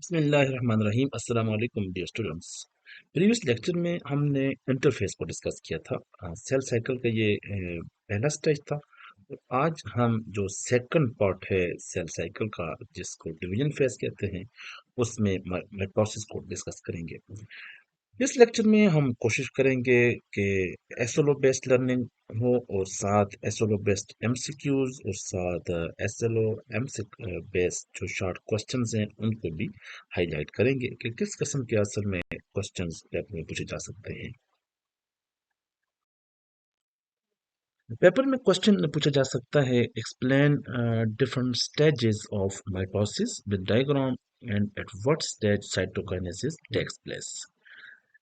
बिस्मिल्लाहिर्रहमानिर्रहीम अस्सलाम वालेकुम डियर स्टूडेंट्स। प्रीवियस लेक्चर में हमने इंटरफेस को डिस्कस किया था। सेल साइकिल का ये पहला स्टेज था। और आज हम जो सेकंड पार्ट है सेल साइकिल का, जिसको डिवीजन फेज कहते हैं, उसमें माइटोसिस को डिस्कस करेंगे। इस लेक्चर में हम कोशिश करेंगे कि एसएलओ बेस्ड लर्निंग हो और साथ एसएलओ बेस्ड एमसीक्यूज और साथ एसएलओ एमसी बेस्ड जो शॉर्ट क्वेश्चंस हैं उनको भी हाईलाइट करेंगे कि किस किस्म के असल में क्वेश्चंस पेपर में पूछे जा सकते हैं। पेपर में क्वेश्चन पूछा जा सकता है, explain different stages of mitosis with diagram and at what stage cytokinesis takes place.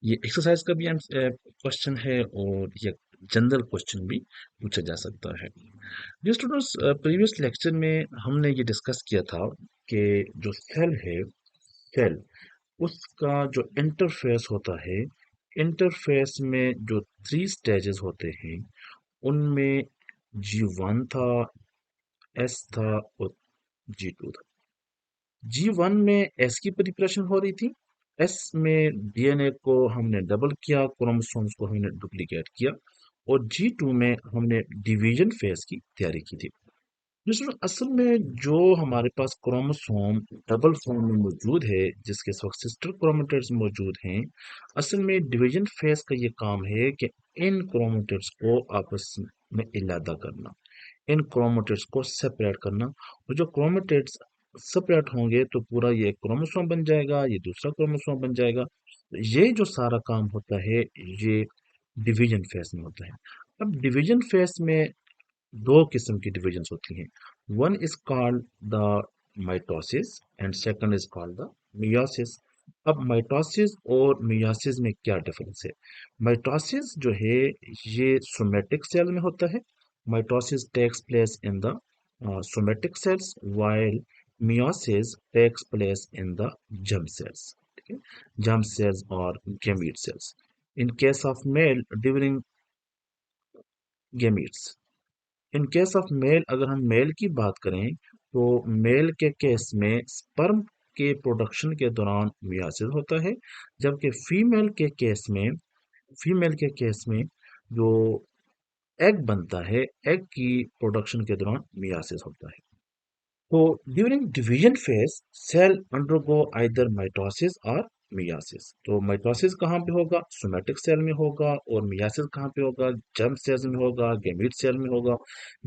ये एक्सरसाइज का भी क्वेश्चन है और ये जनरल क्वेश्चन भी पूछा जा सकता है। जी स्टूडेंट्स, प्रीवियस लेक्चर में हमने ये डिस्कस किया था कि जो सेल है, सेल उसका जो इंटरफेस होता है, इंटरफेस में जो 3 स्टेजेस होते हैं उनमें G1 था, S था और G2 था। G1 में S की प्रिपरेशन हो रही थी, S में डीएनए को हमने डबल किया, क्रोमोसोम्स को हमने डुप्लीकेट किया और G2 में हमने डिवीजन फेज की तैयारी की थी। दोस्तों, असल में जो हमारे पास क्रोमोसोम डबल फॉर्म में मौजूद है, जिसके साथ सिस्टर क्रोमेटिड्स मौजूद हैं, असल में डिवीजन फेज का ये काम है कि इन क्रोमेटिड्स को आपस में इलादा करना, इन क्रोमेटिड्स को सेपरेट करना। और जो क्रोमेटिड्स सेपरेट होंगे तो पूरा ये क्रोमोसोम बन जाएगा, ये दूसरा क्रोमोसोम बन जाएगा। ये जो सारा काम होता है ये डिवीजन फेज में होता है। अब डिवीजन फेज में दो किस्म की डिविजन्स होती हैं। One is called the mitosis and second is called the meiosis. अब माइटोसिस और मियोसिस में क्या डिफरेंस है? माइटोसिस जो है ये सोमेटिक सेल में होता है। Mitosis takes place in the somatic cells while meiosis takes place in the germ cells. ठीक है, germ cells or gamete cells. In case of male, during gametes, in case of male, अगर हम mail की बात करें तो mail के case में स्पर्म के प्रोडक्शन के दौरान मियासिस होता है, जबकि फीमेल के केस में जो एग बनता है, एग की प्रोडक्शन के दौरान मियासिस होता है। तो during division phase cell undergo either mitosis और मियासिस। तो माइटोसिस कहाँ पे होगा? सोमेटिक सेल में होगा। और मियासिस कहाँ पे होगा? जर्म सेल्स में होगा, गैमीट सेल में होगा,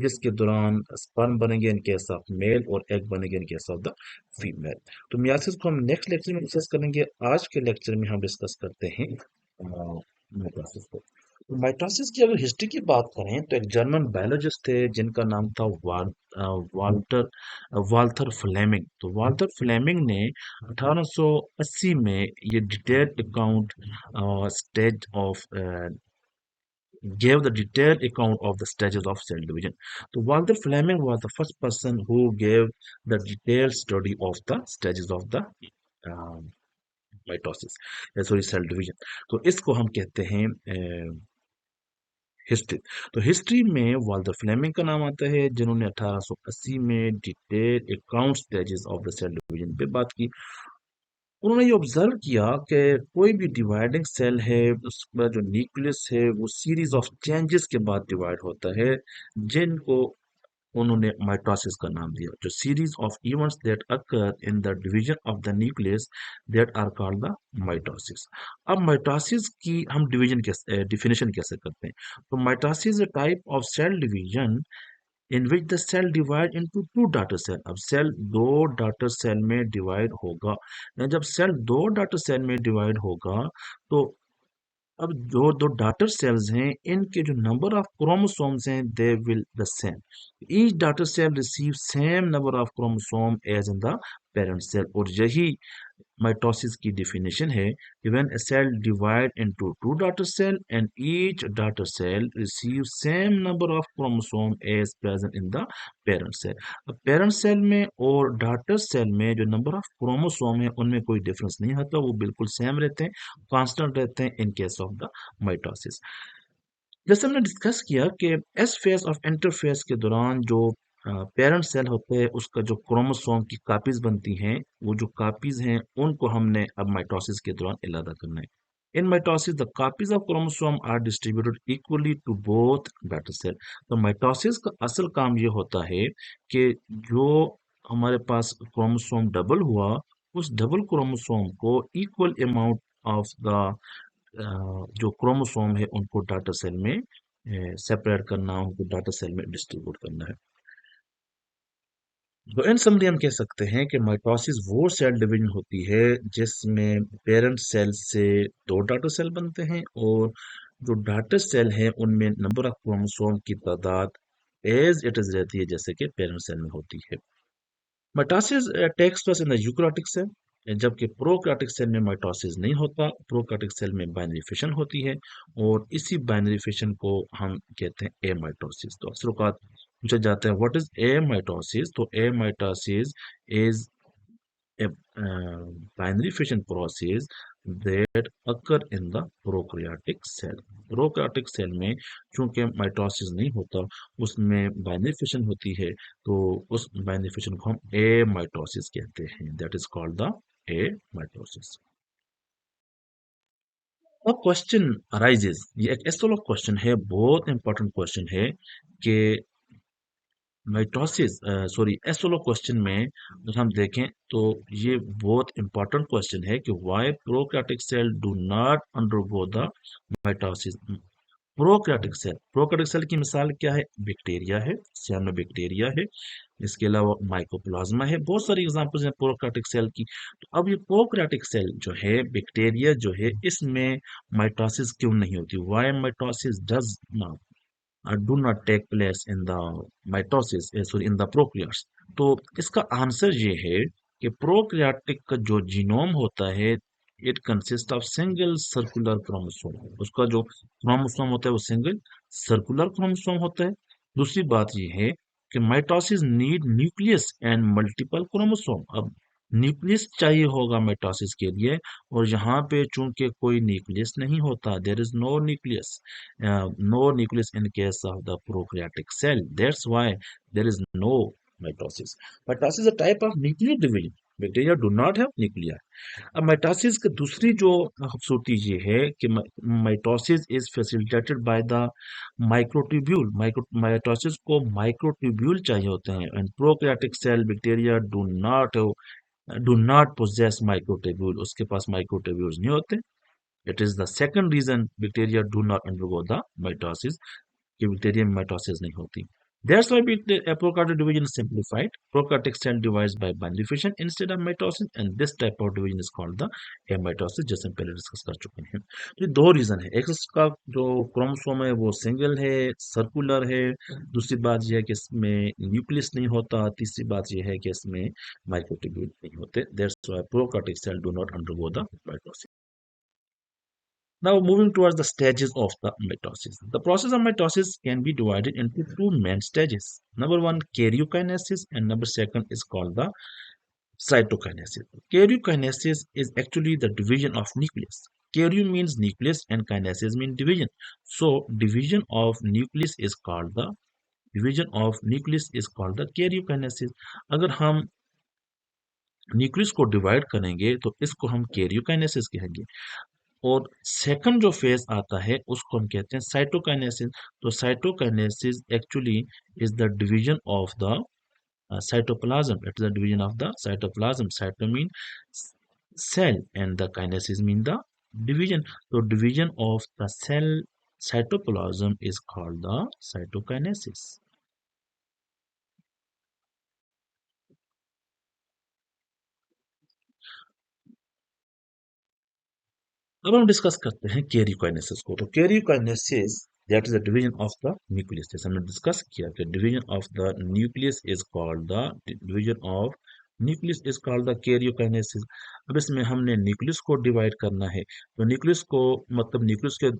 जिसके दौरान स्पर्म बनेंगे इन केस ऑफ मेल और एग बनेंगे इन केस ऑफ द फीमेल। तो मियासिस को हम नेक्स्ट लेक्चर में डिस्कस करेंगे। आज के लेक्चर में हम डिस्कस करते हैं माइटोसिस को। तो माइटोसिस की अगर हिस्ट्री की बात करें तो एक जर्मन बायोलॉजिस्ट थे जिनका नाम था वाल्टर वाल्थर फ्लेमिंग। तो वाल्थर फ्लेमिंग ने 1880 में ये detailed account stage of gave the detailed account of the stages of cell division. So Walter Fleming was the first person who gave the detailed study of the stages of the mitosis, sorry cell division. तो इसको हम कहते हैं history. तो history में Walter Fleming का नाम आता है, जिन्होंने 1880 में detail account stages of the cell division पे बात की। उन्होंने ये ऑब्जर्व किया कि कोई भी डिवाइडिंग सेल है, उसका जो न्यूक्लियस है वो सीरीज ऑफ चेंजेस के बाद डिवाइड होता है, जिनको उन्होंने माइटोसिस का नाम दिया। जो series of events that occur in the division of the nucleus that are called the mitosis. अब माइटोसिस की हम डिवीजन कैसे डिफिनेशन कैसे करते हैं? तो mitosis is a type of cell division in which the cell divide into two daughter cell. अब cell दो डॉटर सेल में डिवाइड होगा। जब सेल दो डॉटर सेल में डिवाइड होगा तो अब जो दो डॉटर सेल्स हैं इनके जो नंबर ऑफ क्रोमोसोम्स हैं they will the same. Each daughter cell receive same number of chromosome as in the parent cell. और यही माइटोसिस की definition है कि when a cell divide into two daughter cell and each daughter cell receives same number of chromosome as present in the parent cell। अब parent cell में और daughter cell में जो number of chromosome है उनमें कोई difference नहीं होता, वो बिल्कुल सेम रहते हैं, constant रहते हैं in case of the mitosis। जैसे हमने डिस्कस किया कि एस फेज ऑफ इंटरफेस के दौरान जो पेरेंट सेल होते हैं, उसका जो क्रोमोसोम की कॉपीज बनती हैं, वो जो कॉपीज हैं उनको हमने अब माइटोसिस के दौरान अलग करना है। In mitosis the copies of chromosome are distributed equally to both daughter cell. तो माइटोसिस का असल काम ये होता है कि जो हमारे पास क्रोमोसोम डबल हुआ, उस डबल क्रोमोसोम को इक्वल अमाउंट ऑफ द जो क्रोमोसोम है उनको डॉटर सेल में सेपरेट करना, उनको डॉटर सेल में डिस्ट्रीब्यूट करना है। तो इन समरी हम कह सकते हैं कि माइटोसिस वो सेल डिवीजन होती है जिसमें पेरेंट सेल से दो डॉटर सेल बनते हैं, और जो डॉटर सेल है उनमें नंबर ऑफ क्रोमोसोम की तादाद एज इट इज रहती है जैसे कि पेरेंट सेल में होती है। Mitosis takes place in the eukaryotic cell, जबकि प्रोकैरियोटिक सेल में माइटोसिस नहीं होता। प्रोकैरियोटिक सेल में बाइनरी फिशन होती है, और इसी बाइनरी फिशन को हम कहते हैं एमाइटोसिस। तो अक्सर औकात पूछा जाता है व्हाट इज एमाइटोसिस। तो amitosis is a binary fission process that occur in the prokaryotic cell। Prokaryotic cell में चूंकि माइटोसिस नहीं होता, उसमें बाइनरी फिशन होती है, तो उस बाइनरी फिशन को हम ए माइटोसिस कहते हैं। That is called the A mitosis. अब क्वेश्चन अराइजेज, ये एक एस्ट्रोलॉग क्वेश्चन है, बहुत इंपॉर्टेंट क्वेश्चन है कि माइटोसिस सॉरी एस्ट्रोलॉग क्वेश्चन में अगर हम देखें तो ये बहुत इंपॉर्टेंट क्वेश्चन है कि why prokaryotic cell do not undergo the mitosis. Prokaryotic cell की मिसाल क्या है? बैक्टीरिया है, सियानोबैक्टीरिया है, इसके अलावा माइकोप्लाज्मा है, बहुत सारी एग्जांपल्स हैं प्रोकैरियोटिक सेल की। तो अब ये प्रोकैरियोटिक सेल जो है, बैक्टीरिया जो है, इसमें माइटोसिस क्यों नहीं होती? Why mitosis does do not take place in the mitosis sorry in the prokaryotes। तो इसका आंसर ये है कि प्रोकैरियोटिक का जो जीनोम होता है, it consist of single circular chromosome. उसका जो क्रोमोसोम होता है वो सिंगल सर्कुलर क्रोमोसोम होता है। दूसरी बात ये है कि mitosis need nucleus and multiple chromosome. अब न्यूक्लियस चाहिए होगा माइटोसिस के लिए, और यहाँ पे चूंकि कोई न्यूक्लियस नहीं होता, there is no nucleus, no nucleus in case of the prokaryotic cell. That's why there is no mitosis. Mitosis is a type of nuclear division. Bacteria do not have nuclei. अब mitosis की दूसरी जो खूबसूरती ये है कि mitosis is facilitated by the microtubule. Mitosis को microtubule चाहिए होते हैं, and prokaryotic cell bacteria do not possess microtubule. उसके पास माइक्रोट्यूब्यूल्स नहीं होते। It is the second reason bacteria do not undergo the mitosis, कि बैक्टीरिया में माइटोसिस नहीं होती। That's why prokaryotic division is simplified. Prokaryotic cell divides by binary fission instead of mitosis, and this type of division is called the amitosis, जैसे हम पहले discuss कर चुके हैं। तो ये दो रीजन है, एक इसका जो क्रोमोसोम है वो सिंगल है, सर्कुलर है। दूसरी बात यह है कि इसमें न्यूक्लियस नहीं होता। तीसरी बात यह है कि इसमें माइक्रोट्यूब्यूल नहीं होते। That's why prokaryotic cell do not undergo the mitosis। Now, moving towards the stages of the mitosis. The process of mitosis can be divided into two main stages. Number one, karyokinesis, and number second is called the cytokinesis. Karyokinesis is actually the division of nucleus. Karyo means nucleus and kinesis means division. So, division of nucleus is called the karyokinesis. अगर हम nucleus को divide करेंगे तो इसको हम karyokinesis कहेंगे। और second जो फेज आता है उसको हम कहते हैं साइटोकाइनेसिस। तो cytokinesis actually is the division of the cytoplasm। It is the division of the cytoplasm. Cyto mean cell and the kinesis mean the division. So division of the cell cytoplasm is called the cytokinesis। अब हम discuss करते हैं karyokinesis को। तो karyokinesis that is the division of the nucleus. जैसे हमने discuss किया कि division of the nucleus is called the division of nucleus is called the karyokinesis. अब इसमें हमने न्यूक्लियस को डिवाइड करना है, तो न्यूक्लियस को मतलब न्यूक्लियस के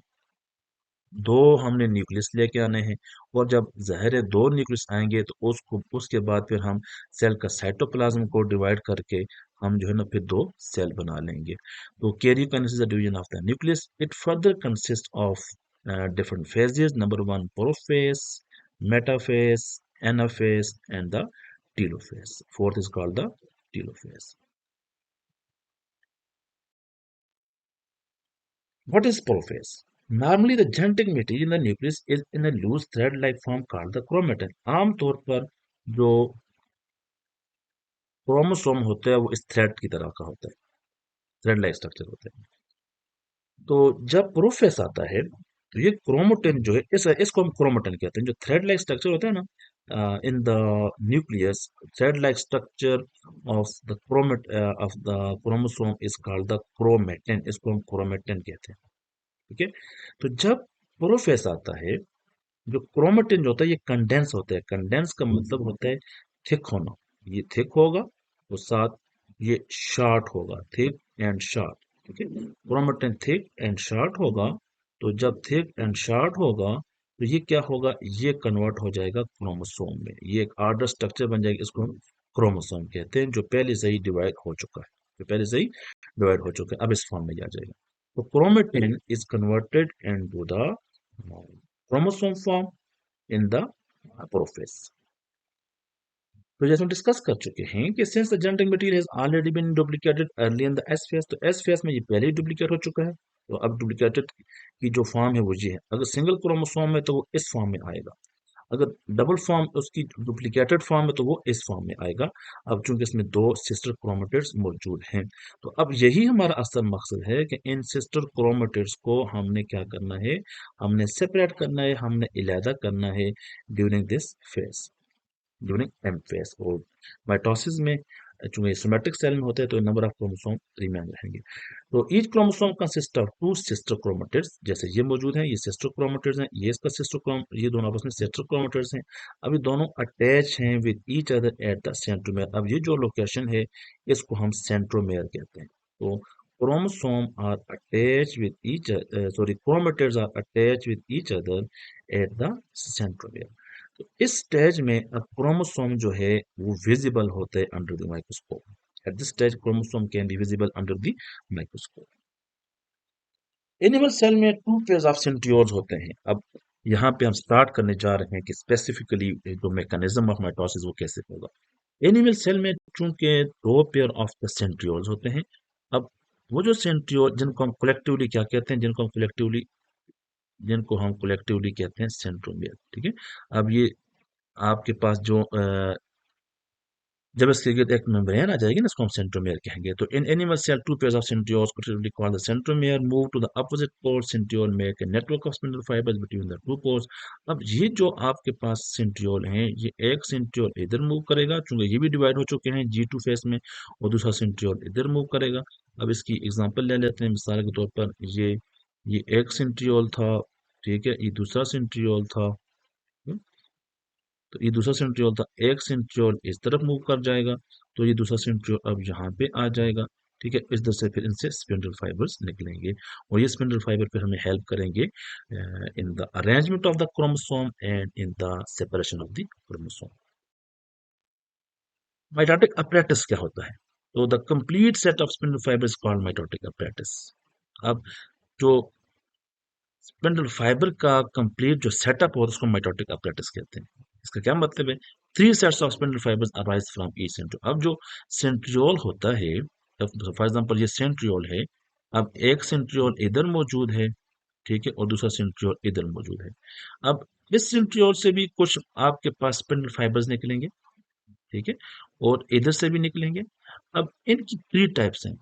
दो हमने न्यूक्लियस लेके आने हैं, और जब ज़ाहिर है दो न्यूक्लियस आएंगे तो उसको उसके बाद फिर हम सेल का साइटोप्लाज्म को डिवाइड करके हम जो है ना फिर दो सेल बना लेंगे। तो karyokinesis is the division of the nucleus. It further consist of different phases। Number one, prophase, metaphase, anaphase, and the telophase. Fourth is called the telophase. What is prophase? Normally, the genetic material in the nucleus is in a loose thread-like form called the chromatin. आमतौर पर जो chromosome होता है वो इस thread की तरह का होता है, थ्रेड लाइक स्ट्रक्चर होता है। तो जब प्रोफेस आता है तो ये क्रोमोटिन जो है इसको हम क्रोमोटिन कहते हैं। जो थ्रेड लाइक स्ट्रक्चर होता है ना in the nucleus, thread like structure of the chromate of the chromosome is called the chromatin. इसको हम क्रोमेटिन कहते हैं। ठीक है। तो जब प्रोफेस आता है, जो क्रोमेटिन जो होता है ये कंडेंस होता है। कंडेंस का मतलब होता है थिक होना। ये थिक होगा और साथ ये शॉर्ट होगा, थिक एंड शॉर्ट। ठीक है। क्रोमेटिन थिक एंड शॉर्ट होगा। तो जब थिक एंड शॉर्ट होगा तो ये क्या होगा, ये कन्वर्ट हो जाएगा क्रोमोसोम में। ये एक ऑर्डर स्ट्रक्चर बन जाएगा, इसको हम क्रोमोसोम कहते हैं, जो पहले से ही डिवाइड हो चुका है, जो पहले से ही डिवाइड हो चुका है, अब इस फॉर्म में आ जाएगा। तो chromatin is converted into the chromosome form in the prophase. तो जैसे हम डिस्कस कर चुके हैं कि since the genetic material has already been duplicated early in the S phase, तो S phase में ये पहले ही डुप्लीकेट हो चुका है। तो अब डुप्लीकेटेड की जो फॉर्म है वो ये है। अगर सिंगल क्रोमोसोम है तो वो इस फॉर्म में आएगा, अगर डबल फॉर्म उसकी डुप्लीकेटेड फॉर्म है तो वो इस फॉर्म में आएगा। अब चूंकि इसमें दो सिस्टर क्रोमेटिड्स मौजूद हैं, तो अब यही हमारा असल मकसद है कि इन सिस्टर क्रोमेटिड्स को हमने क्या करना है, हमने सेपरेट करना है, हमने इलादा करना है during this phase, during M phase. और माइटोसिस में चूंकि सोमेटिक सेल में होते हैं तो नंबर ऑफ क्रोमोसोम रिमेन रहेंगे। तो each chromosome consist of two sister chromatids. जैसे ये मौजूद हैं, ये सिस्टर क्रोमेटिड्स हैं, ये इसका सिस्टर क्रोम, ये दोनों आपस में सिस्टर क्रोमेटिड्स हैं। अब ये दोनों अटैच हैं with each other at the centromere. अब ये जो लोकेशन है इसको हम सेंट्रोमेयर कहते हैं। तो chromosome are attach with each sorry chromatids are attach with each other at the centromere. तो इस स्टेज में अब क्रोमोसोम जो है वो विजिबल होते हैं under the microscope. At this stage chromosome can be visible under the microscope. Animal cell में टू पेयर्स ऑफ सेंट्रियोल्स होते हैं। अब यहाँ पे हम स्टार्ट करने जा रहे हैं कि स्पेसिफिकली जो मैकेनिज्म ऑफ माइटोसिस वो कैसे होगा। एनिमल सेल में चूंकि दो पेयर ऑफ द सेंट्रियोल्स होते हैं। अब वो जो सेंट्रियोल जिनको हम कलेक्टिवली क्या कहते हैं, जिनको हम कलेक्टिवली कहते हैं सेंट्रोमियर। ठीक है। अब ये आपके पास जो जब इसके इर्द एक मेम्ब्रेन आ जाएगी ना, इसको हम सेंट्रोमियर कहेंगे। तो in animal cell two pairs of centrioles collectively called the centromere move to the opposite pole. Centriole make a network of spindle fibers between the two poles. अब ये जो आपके पास सेंट्रियोल हैं, ये एक सेंट्रियोल इधर मूव करेगा, चूंकि ये भी डिवाइड हो चुके हैं G2 फेस में, और दूसरा सेंट्रियोल इधर मूव करेगा। अब इसकी एग्जांपल ले लेते हैं। मिसाल के तौर पर ये एक सेंट्रियोल था, ठीक है, ये दूसरा सेंट्रियोल था। तो ये दूसरा सेंट्रियोल था, एक सेंट्रियोल इस तरफ मूव कर जाएगा, तो ये दूसरा सेंट्रियोल अब यहाँ पे आ जाएगा। ठीक है। इस तरह से फिर इनसे स्पिंडल फाइबर्स निकलेंगे, और ये स्पिंडल फाइबर फिर हमें हेल्प करेंगे in the arrangement of the chromosome and in the separation of the chromosome. Mitotic apparatus क्या होता है? तो the complete set of spindle fibres called mitotic apparatus। अब जो स्पिंडल फाइबर का कंप्लीट जो सेटअप होता है उसको माइटोटिक apparatus कहते हैं। इसका क्या मतलब है? Three sets of spindle fibres arise from each centriole. अब जो सेंट्रियोल होता है, फॉर एग्जांपल ये सेंट्रियोल है, अब एक सेंट्रियोल इधर मौजूद है, ठीक है, और दूसरा सेंट्रियोल इधर मौजूद है। अब इस सेंट्रियोल से भी कुछ आपके पास स्पिंडल फाइबर्स निकलेंगे, ठीक है, और इधर से भी निकलेंगे। अब इनकी थ्री टाइप्स हैं,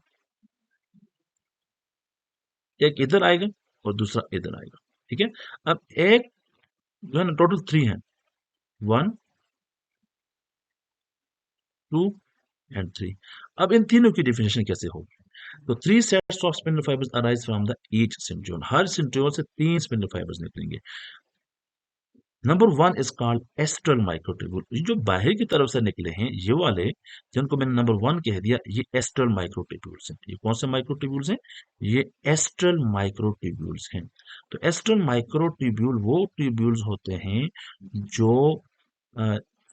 एक इधर आएगा और दूसरा इधर आएगा। ठीक है। अब एक जो है ना, टोटल थ्री है, वन, टू एंड थ्री। अब इन तीनों की डिफिनेशन कैसे होगी? तो three sets of spindle fibres arise from the each centriole. Her centriole से तीन स्पिंडल फाइबर्स निकलेंगे। Number one is called astral microtubule. ये जो बाहर की तरफ से निकले हैं ये वाले, जिनको मैंने नंबर वन कह दिया, ये एस्ट्रल माइक्रोट्यूब्यूल्स हैं। ये कौन से माइक्रोट्यूब्यूल्स हैं? ये एस्ट्रल माइक्रोट्यूब्यूल्स हैं। तो एस्ट्रल माइक्रोट्यूब्यूल वो ट्यूब्यूल्स होते हैं जो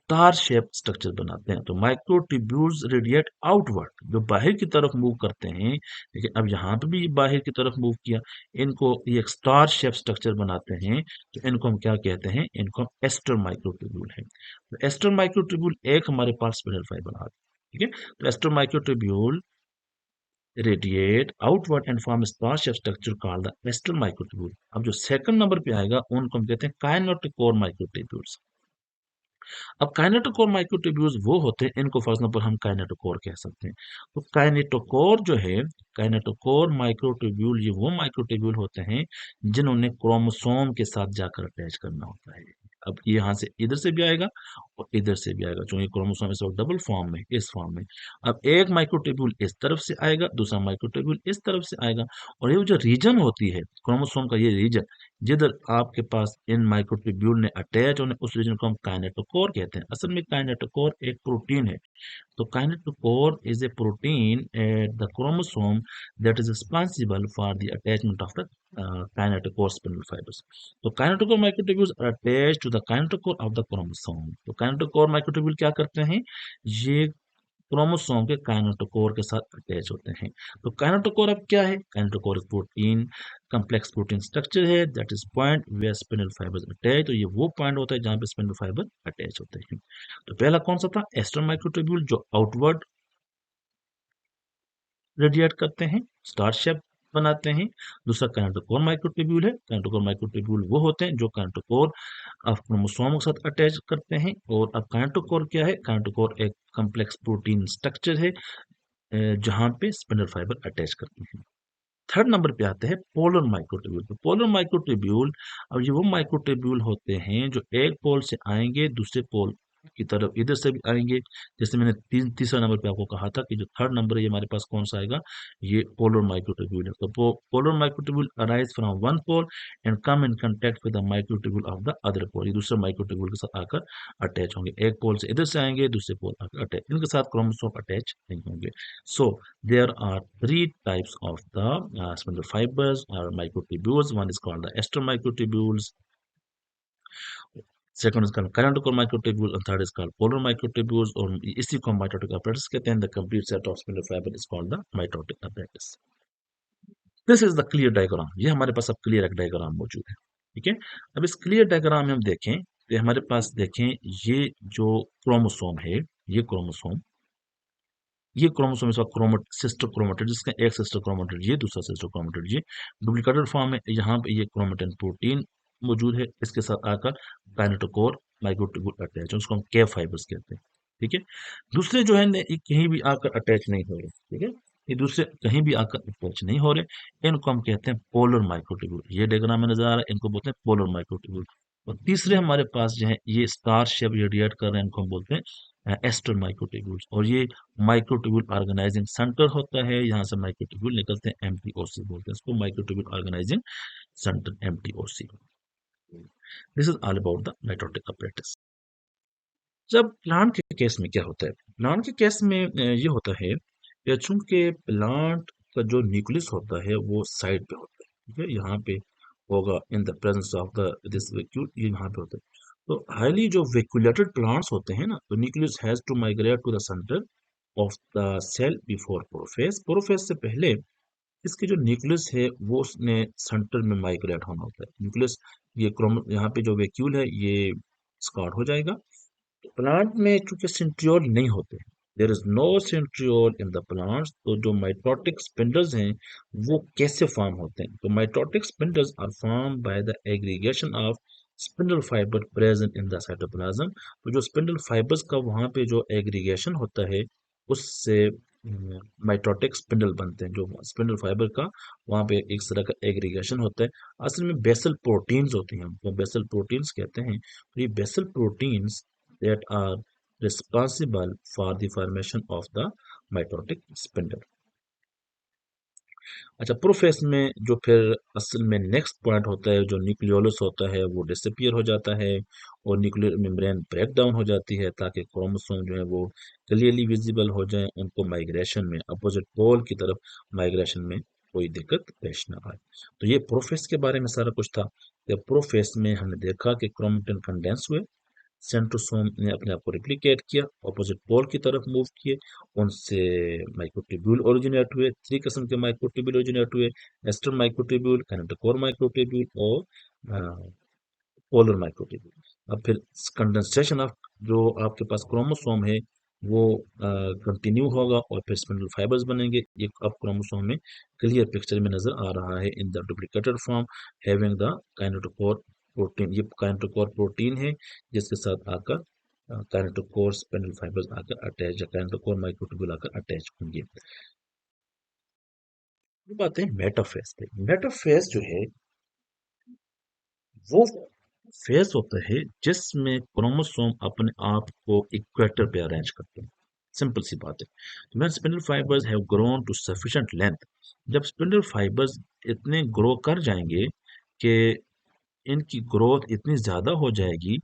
स्टार शेप स्ट्रक्चर बनाते हैं। तो माइक्रोट्यूब्यूल्स रेडिएट आउटवर्ड, जो बाहर की तरफ मूव करते हैं। देखिए अब यहाँ पे भी ये बाहर की तरफ मूव किया, इनको ये एक स्टार शेप स्ट्रक्चर बनाते हैं। तो इनको हम क्या कहते हैं? इनको हम एस्टर माइक्रोट्यूब्यूल है। तो एस्टर माइक्रोट्यूब्यूल एक हमारे पास स्पिंडल फाइबर आ, ठीक है। तो aster microtubule radiate outward and form a star-shaped structure called the western microtubule. अब जो सेकंड नंबर पे आएगा उनको हम कहते हैं काइनेटोकोर माइक्रोट्यूब्यूल्स। अब काइनेटोकोर माइक्रोट्यूब्यूल्स वो होते हैं, इनको फॉर एग्जांपल हम काइनेटोकोर कह सकते हैं। तो काइनेटोकोर जो है, काइनेटोकोर माइक्रोट्यूब्यूल, ये वो माइक्रोट्यूब्यूल होते हैं जिन्होंने क्रोमोसोम के साथ जाकर अटैच करना होता है। अब ये यहाँ से इधर से भी आएगा और इधर से भी आएगा, जो ये क्रोमोसोम इस वक्त डबल फॉर्म में, इस फॉर्म में। अब एक माइक्रोट्यूब्यूल इस तरफ से आएगा, दूसरा माइक्रोट्यूब्यूल इस तरफ से आएगा, और ये जो रीजन होती है क्रोमोसोम का, ये रीजन जिधर आपके पास इन माइक्रोट्यूब्यूल ने अटैच होने, उस रीजन को हम काइनेटोकोर कहते हैं। असल में काइनेटोकोर एक प्रोटीन है। तो kinetochore is a protein at the chromosome that is responsible for the attachment of the kinetochore spindle fibers. तो kinetochore microtubules are attached to the kinetochore of the chromosome. तो kinetochore microtubule क्या करते हैं? ये chromosome के kinetochore के साथ attach होते हैं। तो काइनेटोकोर अब क्या है? Kinetochore protein, complex protein structure है that is point where spindle fibres attach. तो ये वो पॉइंट होता है जहां पे स्पिंडल फाइबर अटैच होते हैं। तो पहला कौन सा था? एस्टर माइक्रोट्यूब्यूल, जो आउटवर्ड रेडिएट करते हैं, स्टार शेप बनाते हैं। दूसरा काइनेटोकोर माइक्रोट्यूब्यूल है। काइनेटोकोर माइक्रोट्यूब्यूल वो होते हैं जो काइनेटोकोर ऑफ क्रोमोसोम के साथ अटैच करते हैं। और अब काइनेटोकोर क्या है? काइनेटोकोर एक कम्प्लेक्स प्रोटीन स्ट्रक्चर है जहां पे स्पिंडल फाइबर अटैच करते हैं। थर्ड नंबर पे आते हैं पोलर माइक्रोट्यूब्यूल। तो पोलर माइक्रोट्यूब्यूल, अब ये वो माइक्रोट्यूब्यूल होते हैं जो एक पोल से आएंगे दूसरे पोल की तरफ, इधर से भी आएंगे। जैसे मैंने तीसरा नंबर पे आपको कहा था कि जो थर्ड नंबर है ये हमारे पास कौन सा आएगा? ये पोलर माइक्रोट्यूब्यूल है। तो polar microtubule arise from one pole and come in contact with the microtubule of the other pole. ये दूसरे माइक्रोट्यूब्यूल के साथ आकर अटैच होंगे। एक पोल से इधर से आएंगे, दूसरे पोल आकर अटैच, इनके साथ क्रोमोसोम अटैच नहीं होंगे। सो there are three types of the spindle fibers or microtubules. One is called the ester microtubules, second is called caroticore microtubules, and third is called polar microtubules, और इसी को mitotic apparatus कहते हैं। The complete set of spindle fiber is called the mitotic apparatus. This is the clear diagram. ये हमारे पास अब clear एक diagram मौजूद है, ठीक है। अब इस क्लियर डायग्राम में हम देखें तो हमारे पास देखें ये जो क्रोमोसोम है, ये क्रोमोसोम, ये क्रोमोसोम इसका सिस्टर क्रोमेटिड, जिसका एक सिस्टर क्रोमेटिड ये, दूसरा सिस्टर क्रोमेटिड ये, डुप्लीकेटेड फॉर्म में यहाँ पे ये क्रोमेटिन प्रोटीन मौजूद है, इसके साथ आकर काइनेटोकोर माइक्रोट्यूब्यूल अटैच है, उसको हम कैव फाइबर्स कहते हैं, ठीक है। दूसरे जो है ये कहीं भी आकर अटैच नहीं हो रहे, ठीक है। ये दूसरे कहीं भी आकर अटैच नहीं हो रहे, इनको हम कहते हैं पोलर माइक्रोट्यूब्यूल। ये डायग्राम में नजर आ रहा है, इनको बोलते हैं पोलर माइक्रोट्यूब्यूल। और तीसरे हमारे पास जो है ये स्टार शेप रेडिएट कर रहे हैं, इनको हम बोलते हैं एस्टर माइक्रोट्यूब्यूल्स। और ये माइक्रोट्यूब्यूल ऑर्गेनाइजिंग सेंटर होता है, यहाँ से माइक्रोट्यूब्यूल निकलते हैं, एमटीओसी बोलते हैं इसको, microtubule organising centre, MTOC. This is all about the mitotic apparatus। जब प्लांट के केस में क्या होता है? प्लांट के केस में ये होता है कि चूंकि प्लांट का जो न्यूक्लियस होता है वो साइड पे होता है, ठीक है, यहाँ पे होगा in the presence of the this vacuole, ये यहाँ पे होता है। तो हाईली जो वैक्यूलेटेड प्लांट्स होते हैं ना, तो nucleus has to migrate to the centre of the cell before prophase. Prophase से पहले इसके जो न्यूक्लियस है वो उसने सेंटर में माइग्रेट होना होता है। न्यूक्लियस, ये क्रोम, यहाँ पे जो वैक्यूल है ये स्कार्ड हो जाएगा। प्लांट में चूंकि सेंट्रियोल नहीं होते, there is no centriole in the plants, तो जो माइटोटिक स्पिंडल्स हैं वो कैसे फॉर्म होते हैं? तो mitotic spindles are form by the aggregation of spindle fibre present in the cytoplasm. तो जो स्पिंडल फाइबर्स का वहां पे जो एग्रीगेशन होता है उससे माइटोटिक स्पिंडल बनते हैं। जो स्पिंडल फाइबर का वहां पे एक तरह का एग्रीगेशन होता है, असल में बेसल प्रोटीन्स होती हैं, हमको बेसल प्रोटीन्स कहते हैं। तो ये basal proteins that are responsible for the formation of the mitotic spindle। अच्छा, प्रोफेस में जो फिर असल में नेक्स्ट पॉइंट होता है, जो न्यूक्लियोलस होता है वो डिसअपियर हो जाता है और न्यूक्लियर मेम्ब्रेन ब्रेक डाउन हो जाती है, ताकि क्रोमोसोम जो है वो क्लियरली विजिबल हो जाए, उनको माइग्रेशन में अपोजिट पोल की तरफ माइग्रेशन में कोई दिक्कत पेश ना आए। तो ये प्रोफेस के बारे में सारा कुछ था। तो प्रोफेस में हमने देखा कि क्रोमेटिन कंडेंस हुए, सेंट्रोसोम ने अपने आप को रिप्लिकेट किया, ऑपोजिट पोल की तरफ मूव किए, उनसे माइक्रोट्यूब्यूल ओरिजिनेट हुए, 3 किस्म के माइक्रोट्यूब्यूल ओरिजिनेट हुए, एस्टर माइक्रोट्यूब्यूल, किनेटोकोर माइक्रोट्यूब्यूल और पोलर माइक्रोट्यूब्यूल। अब फिर कंडेंसेशन ऑफ जो आपके पास क्रोमोसोम है वो कंटिन्यू होगा और फिर स्पिंडल फाइबर्स बनेंगे। ये अब क्रोमोसोम में क्लियर पिक्चर में नजर आ रहा है in the duplicated form having the kinetochore protein. ये काइनेटोकोर प्रोटीन है जिसके साथ आकर काइनेटोकोर स्पिंडल फाइबर्स आकर अटैच या काइनेटोकोर माइक्रोट्यूब्यूल आकर अटैच होंगे। ये बात है मेटाफेज पे। मेटाफेज जो है वो फेस होता है जिसमें क्रोमोसोम अपने आप को इक्वेटर पे अरेंज करते हैं। सिंपल सी बात है। When spindle fibres have grown to sufficient length, जब स्पिंडल फाइबर्स इतने ग्रो कर जाएंगे कि इनकी ग्रोथ इतनी ज्यादा हो जाएगी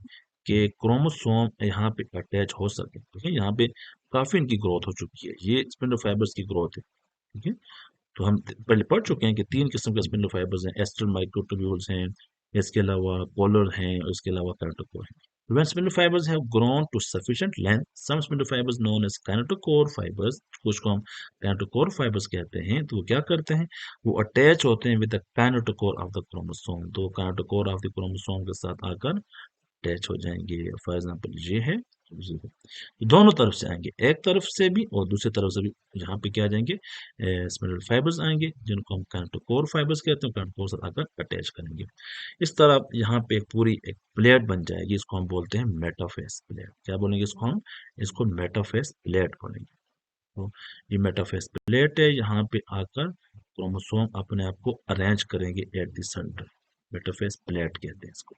कि क्रोमोसोम यहाँ पे अटैच हो सके। ठीक है, यहाँ पे काफी इनकी ग्रोथ हो चुकी है। ये स्पिंडल फाइबर्स की ग्रोथ है। ठीक है, तो हम पहले पढ़ चुके हैं कि 3 किस्म के स्पिंडल फाइबर्स हैं, एस्टर माइक्रोट्यूब्यूल्स हैं, इसके अलावा पोलर हैं और इसके अलावा कैरोटिकोर हैं। When spindle fibers have grown to sufficient length, some spindle fibers known as kinetochore fibers, कुछ को हम kinetochore fibers कहते हैं, तो वो क्या करते हैं, वो अटैच होते हैं with the kinetochore of the chromosome. तो kinetochore ऑफ द क्रोमोसोम के साथ आकर अटैच हो जाएंगे। फॉर एग्जाम्पल ये है, ये है। दोनों तरफ से आएंगे, एक तरफ से भी और दूसरी तरफ से भी। यहाँ पे क्या आ जाएंगे, स्पिंडल फाइबर्स आएंगे जिनको हम कैंटोकोर फाइबर्स कहते हैं, कैंटोकोर से आकर अटैच करेंगे। इस तरह यहाँ पे एक पूरी एक प्लेट बन जाएगी, इसको हम बोलते हैं मेटाफेस प्लेट। क्या बोलेंगे इसको हम, इसको मेटाफेस प्लेट बोलेंगे। तो ये मेटाफेस प्लेट है, यहाँ पे आकर क्रोमोसोम अपने आप को अरेंज करेंगे at the centre. Metaphase plate कहते हैं इसको।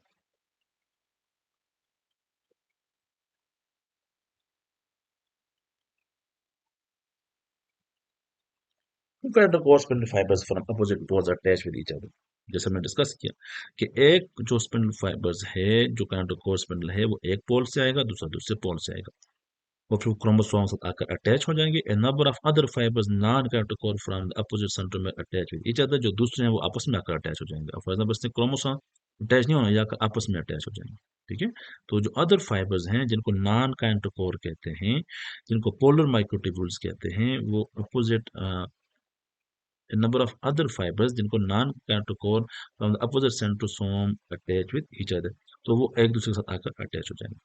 Core spindle fibers from opposite poles are attached with each other. जैसे हमने डिस्कस किया कि एक जो स्पिंडल फाइबर्स है, जो काइनेटोकोर स्पिंडल है, वो एक पोल से आएगा, दूसरा दूसरे पोल से आएगा और फिर क्रोमोसोम से आकर अटैच हो जाएंगे। A number of other fibres non kinetochore from the opposite centre में अटैच विद ईच अदर, जो दूसरे हैं वो आपस में आकर अटैच हो जाएंगे। फॉर एग्जाम्पल इससे क्रोमोसोम अटैच नहीं होना, या आपस में अटैच हो जाएंगे। ठीक है, तो जो अदर फाइबर्स हैं जिनको नॉन काइनेटोकोर कहते हैं, जिनको पोलर माइक्रोट्यूब्यूल्स कहते हैं, वो opposite a number of other fibers जिनको non cantochore from the opposite centrosome attach with each other, तो वो एक दूसरे के साथ आकर अटैच हो जाएंगे।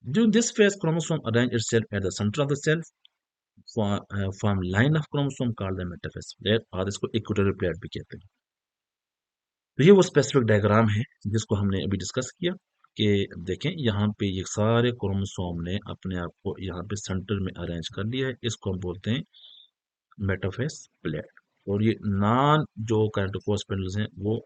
During this phase, chromosome arrange itself at the center of the cell, form line of chromosome called the metaphase plate, और इसको इक्वेटोरियल प्लेट भी कहते हैं। तो ये वो स्पेसिफिक डायग्राम है जिसको हमने अभी डिस्कस किया कि देखें यहाँ पे ये सारे क्रोमोसोम ने अपने आप को यहाँ पे सेंटर में अरेंज कर लिया है। इसको हम बोलते हैं मेटाफेस प्लेट। और ये नॉन जो काइनेटोकोर स्पिंडल्स हैं वो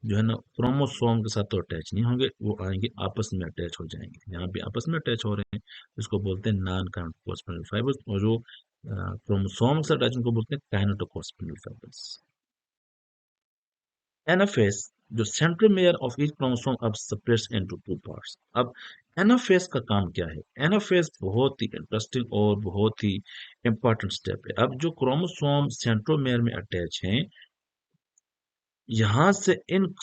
जो है ना क्रोमोसोम के साथ तो अटैच नहीं होंगे, वो आएंगे आपस में अटैच हो जाएंगे। यहाँ पे आपस में अटैच हो रहे हैं, इसको बोलते हैं नॉन काइनेटोकोर स्पिंडल फाइबर्स। और जो क्रोमोसोम के साथ अटैच उनको बोलते हैं काइनेटोकोर स्पिंडल फाइबर्स। एनाफेस, जो सेंट्रोमेयर ऑफ ईच क्रोमोसोम अब सेपरेट्स इनटू टू पार्ट्स। अब एनाफेस का काम क्या है? एनाफेस बहुत ही इंटरेस्टिंग और बहुत ही इंपॉर्टेंट स्टेप है। अब जो क्रोमोसोम सेंट्रोमेयर में अटैच हैं, यहाँ से इन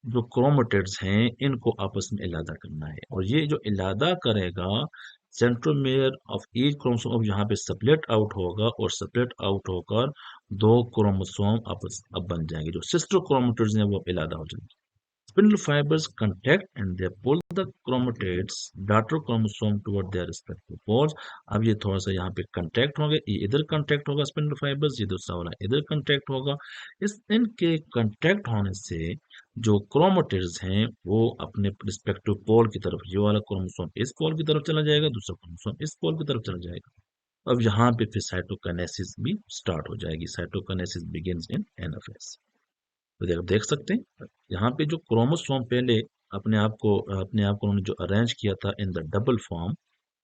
जो क्रोमेटिड्स हैं इनको आपस में इलादा करना है, और ये जो इलादा करेगा सेंट्रोमेयर ऑफ ईच क्रोमोसोम अब यहाँ पे सेपरेट आउट होगा, और सेपरेट आउट होकर दो क्रोमोसोम आपस अब बन जाएंगे। जो सिस्टर क्रोमेटिड्स हैं वो इलादा हो जाएंगे। Spindle fibers contact and they pull the chromatids daughter chromosome toward their respective poles। अब ये थोड़ा सा यहाँ पे कंटेक्ट होंगे, ये इधर कंटेक्ट होगा स्पिंडल फाइबर्स, ये दूसरा वाला इधर कंटेक्ट होगा। इस इनके कंटेक्ट होने से जो क्रोमेटिड्स हैं वो अपने रिस्पेक्टिव पोल की तरफ, ये वाला क्रोमोसोम इस पोल की तरफ चला जाएगा, दूसरा क्रोमोसोम इस पोल की तरफ चला जाएगा। अब यहाँ पे फिर साइटोकाइनेसिस भी स्टार्ट हो जाएगी। Cytokinesis begins in anaphase. तो आप देख सकते हैं यहाँ पे जो क्रोमोसोम पहले अपने आप को उन्होंने जो अरेंज किया था इन द डबल फॉर्म,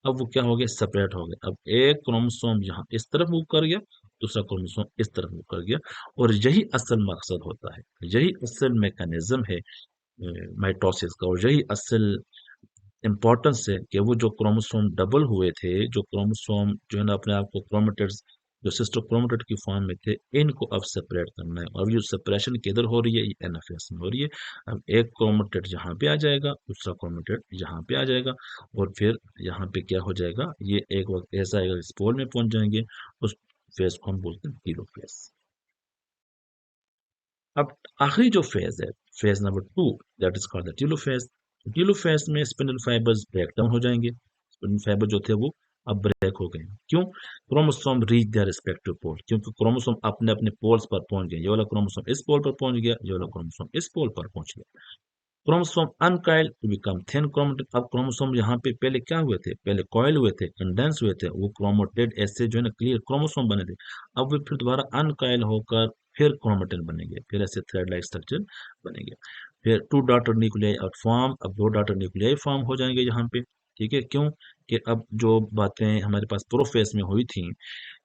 अब वो क्या हो गया, सेपरेट हो गया। अब एक क्रोमोसोम यहाँ इस तरफ मूव कर गया, दूसरा क्रोमोसोम इस तरफ मूव कर गया। और यही असल मकसद होता है, यही असल मैकेनिज्म है माइटोसिस का, और यही असल इम्पोर्टेंस है कि वो जो क्रोमोसोम डबल हुए थे, जो क्रोमोसोम जो है ना अपने आप को क्रोमेटिड्स जो सिस्टर क्रोमेटेड की फॉर्म में थे, इनको अब सेपरेट करना है। और जो सेपरेशन किधर हो रही है, ये एनाफेज में हो रही है। अब एक क्रोमेटेड यहाँ पे आ जाएगा, दूसरा क्रोमेटेड यहाँ पे आ जाएगा, और फिर यहाँ पे क्या हो जाएगा, ये एक वक्त ऐसा आएगा इस पोल में पहुंच जाएंगे। उस फेज को हम बोलते हैं टीलोफेज। अब आखिरी जो फेज है, phase number 2, that is called the telophase. Telophase में स्पिंडल फाइबर्स ब्रेक डाउन हो जाएंगे। स्पिंडल फाइबर जो थे वो अब ब्रेक हो गए। क्यों? क्रोमोसोम रीच देयर रिस्पेक्टिव पोल, क्योंकि क्रोमोसोम अपने अपने पोल्स पर पहुंच गए। ये वाला क्रोमोसोम इस पोल पर पहुंच गया, ये वाला क्रोमोसोम इस पोल पर पहुंच गया। Chromosome uncoil to become thin chromatid. अब क्रोमोसोम यहाँ पे पहले क्या हुए थे, पहले कॉइल हुए थे, कंडेंस हुए थे, वो क्रोमेटेड ऐसे जो है ना क्लियर क्रोमोसोम बने थे। अब वे फिर दोबारा अनकॉइल होकर फिर क्रोमेटिन बनेंगे, फिर ऐसे थ्रेड लाइक स्ट्रक्चर बनेंगे। फिर टू डॉटर न्यूक्लियाई और फॉर्म, अब दो डॉटर न्यूक्लियाई फॉर्म हो जाएंगे यहाँ पे। ठीक है, क्यों? कि अब जो बातें हमारे पास प्रोफेस में हुई थी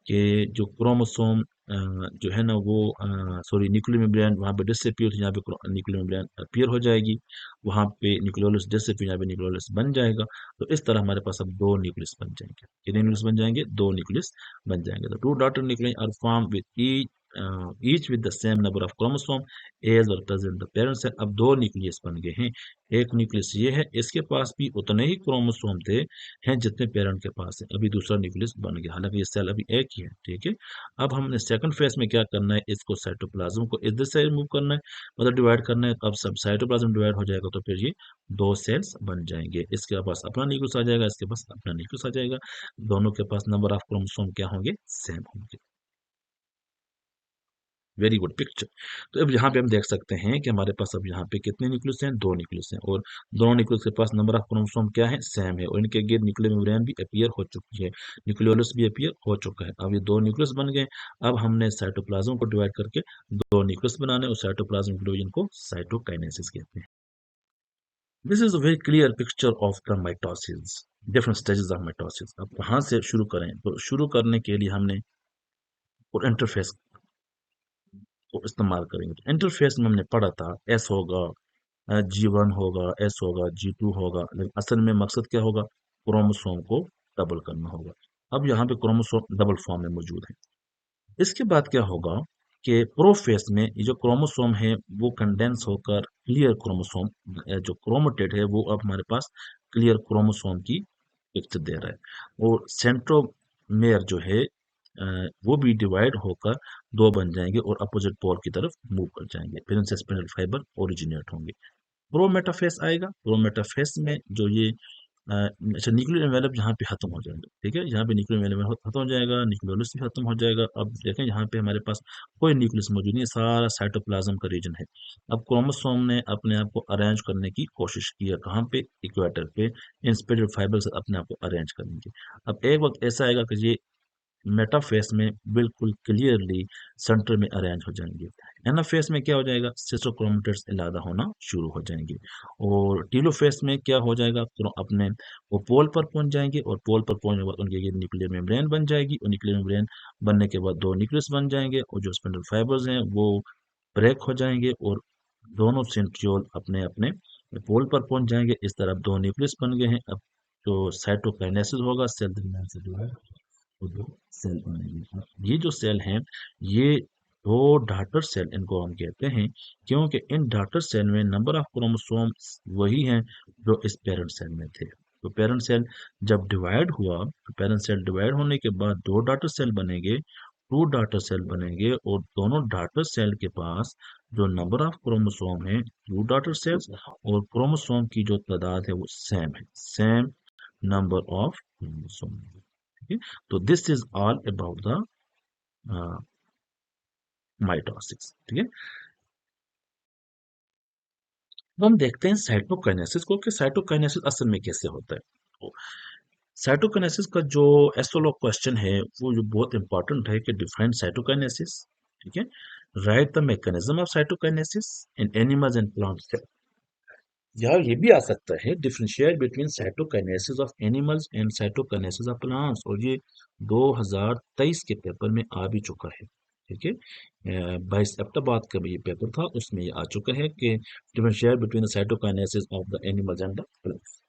कि जो क्रोमोसोम जो है ना वो सॉरी न्यूक्लियर मेम्ब्रेन वहाँ पे डिसअपीयर, यहाँ पे न्यूक्लियर मेम्ब्रेन अपीयर हो जाएगी। वहाँ पे न्यूक्लियोलस डिसअपीयर, यहाँ पे न्यूक्लियोलस बन जाएगा। तो इस तरह हमारे पास अब दो न्यूक्लियस बन जाएंगे। कितने न्यूक्लियस बन जाएंगे? दो न्यूक्लियस बन जाएंगे। तो two daughter nuclei are form with each with the same number of chromosome as और प्रेजेंट द पेरेंट सेल। अब दो न्यूक्लियस बन गए हैं। एक न्यूक्लियस ये है, इसके पास भी उतने ही क्रोमोसोम थे हैं जितने पेरेंट के पास है। अभी दूसरा न्यूक्लियस बन गया, हालांकि ये सेल अभी एक ही है। ठीक है, अब हमने सेकंड फेज में क्या करना है, इसको साइटोप्लाज्म को इधर से रिमूव करना है, मतलब डिवाइड करना है। अब सब साइटोप्लाज्म डिवाइड हो जाएगा तो फिर ये दो सेल्स बन जाएंगे। इसके पास अपना न्यूक्लियस आ जाएगा, इसके पास अपना न्यूक्लियस आ जाएगा। दोनों के पास नंबर ऑफ क्रोमोसोम क्या होंगे? सेम होंगे। Very good picture. तो अब यहाँ पे हम देख सकते हैं कि हमारे पास अब यहाँ पे कितने न्यूक्लियस हैं? दो न्यूक्लियस हैं, और दोनों न्यूक्लियस के पास नंबर ऑफ क्रोमोसोम क्या है? सेम है। और इनके गिर्द न्यूक्लियर मेम्ब्रेन भी अपीयर हो चुकी है, न्यूक्लियोलस भी अपीयर हो चुका है। अब ये दो न्यूक्लियस बन गए। अब हमने साइटोप्लाज्म को डिवाइड करके दो न्यूक्लियस बनाने, और साइटोप्लाज्म डिवीजन को साइटोकाइनेसिस कहते हैं। This is a very clear picture of the mitosis, different stages of mitosis. अब कहाँ से शुरू करें? तो शुरू करने के लिए हमने और इंटरफेस को इस्तेमाल करेंगे। तो इंटरफेस में हमने पढ़ा था एस होगा, G1 होगा, एस होगा, G2 होगा, लेकिन असल में मकसद क्या होगा? क्रोमोसोम को डबल करना होगा। अब यहाँ पे क्रोमोसोम डबल फॉर्म में मौजूद है। इसके बाद क्या होगा कि प्रोफेस में ये जो क्रोमोसोम है वो कंडेंस होकर क्लियर क्रोमोसोम, जो क्रोमेटेड है वो अब हमारे पास क्लियर क्रोमोसोम की पिक्चर दे रहा है। और सेंट्रोमेयर जो है वो भी डिवाइड होकर दो बन जाएंगे और अपोजिट पोल की तरफ मूव कर जाएंगे। फिर इनसे स्पिंडल फाइबर ओरिजिनेट होंगे। प्रोमेटाफेस आएगा। प्रोमेटाफेस में जो ये अच्छा न्यूक्लियर एनवेलप यहाँ पे खत्म हो जाएगा। ठीक है, यहाँ पे न्यूक्लियर एनवेलप खत्म हो जाएगा, न्यूक्लियोलस भी खत्म हो जाएगा। अब देखें यहाँ पे हमारे पास कोई न्यूक्लियस मौजूद नहीं है, सारा साइटोप्लाज्म का रीजन है। अब क्रोमोसोम ने अपने आप को अरेंज करने की कोशिश की है, कहाँ पे? इक्वेटर पे। इन स्पिंडल फाइबर से अपने आप को अरेंज करेंगे। अब एक वक्त ऐसा आएगा कि ये मेटाफेस में बिल्कुल क्लियरली सेंटर में अरेंज हो जाएंगे। एनाफेस में क्या हो जाएगा? सिस्टर क्रोमेटिड्स अलग होना शुरू हो जाएंगे। और टीलोफेस में क्या हो जाएगा? अपने वो पोल पर पहुंच जाएंगे, और पोल पर पहुंचने के बाद उनके ये न्यूक्लियर मेम्ब्रेन बन जाएगी, और न्यूक्लियर मेम्ब्रेन बनने के बाद दो न्यूक्लियस बन जाएंगे, और जो स्पिंडल फाइबर्स हैं वो ब्रेक हो जाएंगे, और दोनों सेंट्रियोल अपने अपने पोल पर पहुंच जाएंगे। इस तरह दो न्यूक्लियस बन गए हैं। अब जो साइटोकाइनेसिस होगा, सेल दरमियान से जो है वो दो सेल बनेगी। ये जो सेल हैं, ये दो डॉटर सेल इनको हम कहते हैं, क्योंकि इन डॉटर सेल में नंबर ऑफ क्रोमोसोम्स वही हैं जो इस पेरेंट सेल में थे। तो पेरेंट सेल जब डिवाइड हुआ, तो पेरेंट सेल डिवाइड होने के बाद दो डॉटर सेल बनेंगे, टू डॉटर सेल बनेंगे, और दोनों डॉटर सेल के पास जो नंबर ऑफ क्रोमोसोम है, टू डॉटर सेल्स, और क्रोमोसोम की जो तादाद है वो सेम है, सेम नंबर ऑफ क्रोमोसोम। ठीक है, तो this is all about the mitosis. ठीक है, तो हम देखते हैं साइटोकाइनेसिस को, कि साइटोकाइनेसिस असल में कैसे होता है। तो साइटोकाइनेसिस का जो एसोलो क्वेश्चन है वो जो बहुत इंपॉर्टेंट है, कि डिफाइन साइटोकाइनेसिस। ठीक है, right the mechanism of cytokinesis in animals and plants. या ये भी आ सकता है, differentiate between cytokinesis of animals and cytokinesis of plants, और ये 2023 के पेपर में आ भी चुका है। ठीक है, 22 अक्टूबर का ये पेपर था, उसमें ये आ चुका है कि differentiate between the cytokinesis of the animals and the plants.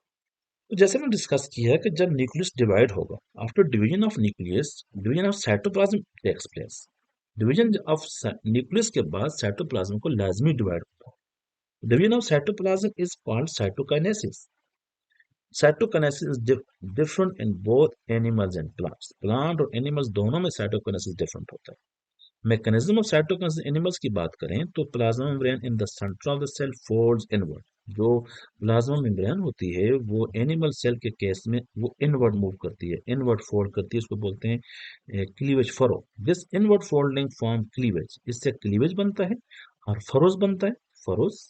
तो जैसे मैंने डिस्कस किया है कि जब न्यूक्लियस डिवाइड होगा, after division of nucleus, division of cytoplasm takes place. Division of nucleus के बाद साइटोप्लाज्म को लाजमी डिवाइड होता है। Division of cytoplasm is called cytokinesis. Cytokinesis is different in both animals and plants. Plant और animals दोनों में साइटोकाइनेसिस डिफरेंट होता है। मैकेनिज्म ऑफ साइटोकाइनेसिस एनिमल्स की बात करें तो plasma membrane in the centre of the cell folds inward. जो प्लाज्मा मेम्ब्रेन होती है वो एनिमल सेल के केस में वो इनवर्ड मूव करती है, इनवर्ड फोल्ड करती है, इसको बोलते हैं cleavage furrow. This inward folding form cleavage, इससे क्लीवेज बनता है और फरोज बनता है, फरोज।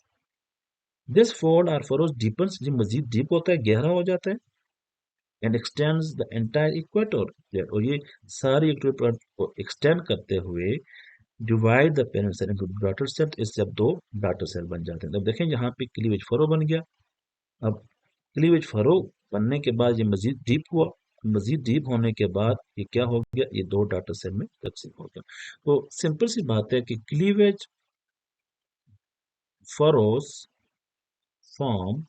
दिस फोल्ड और फरोज डीपन्स, जो मजीद डीप होता है, गहरा हो जाता है, and extends the entire equator, और ये सारी इक्वेटर को एक्सटेंड करते हुए divide the parent cell into daughter cell. इससे अब दो डॉटर सेल बन जाते हैं। अब देखें यहाँ पे क्लीवेज फरो बन गया। अब क्लीवेज फरो बनने के बाद ये मजीद डीप हुआ, मजीद डीप होने के बाद ये क्या हो गया, ये दो डॉटर सेल में तकसीम हो गया। तो सिंपल सी बात है कि cleavage furrows form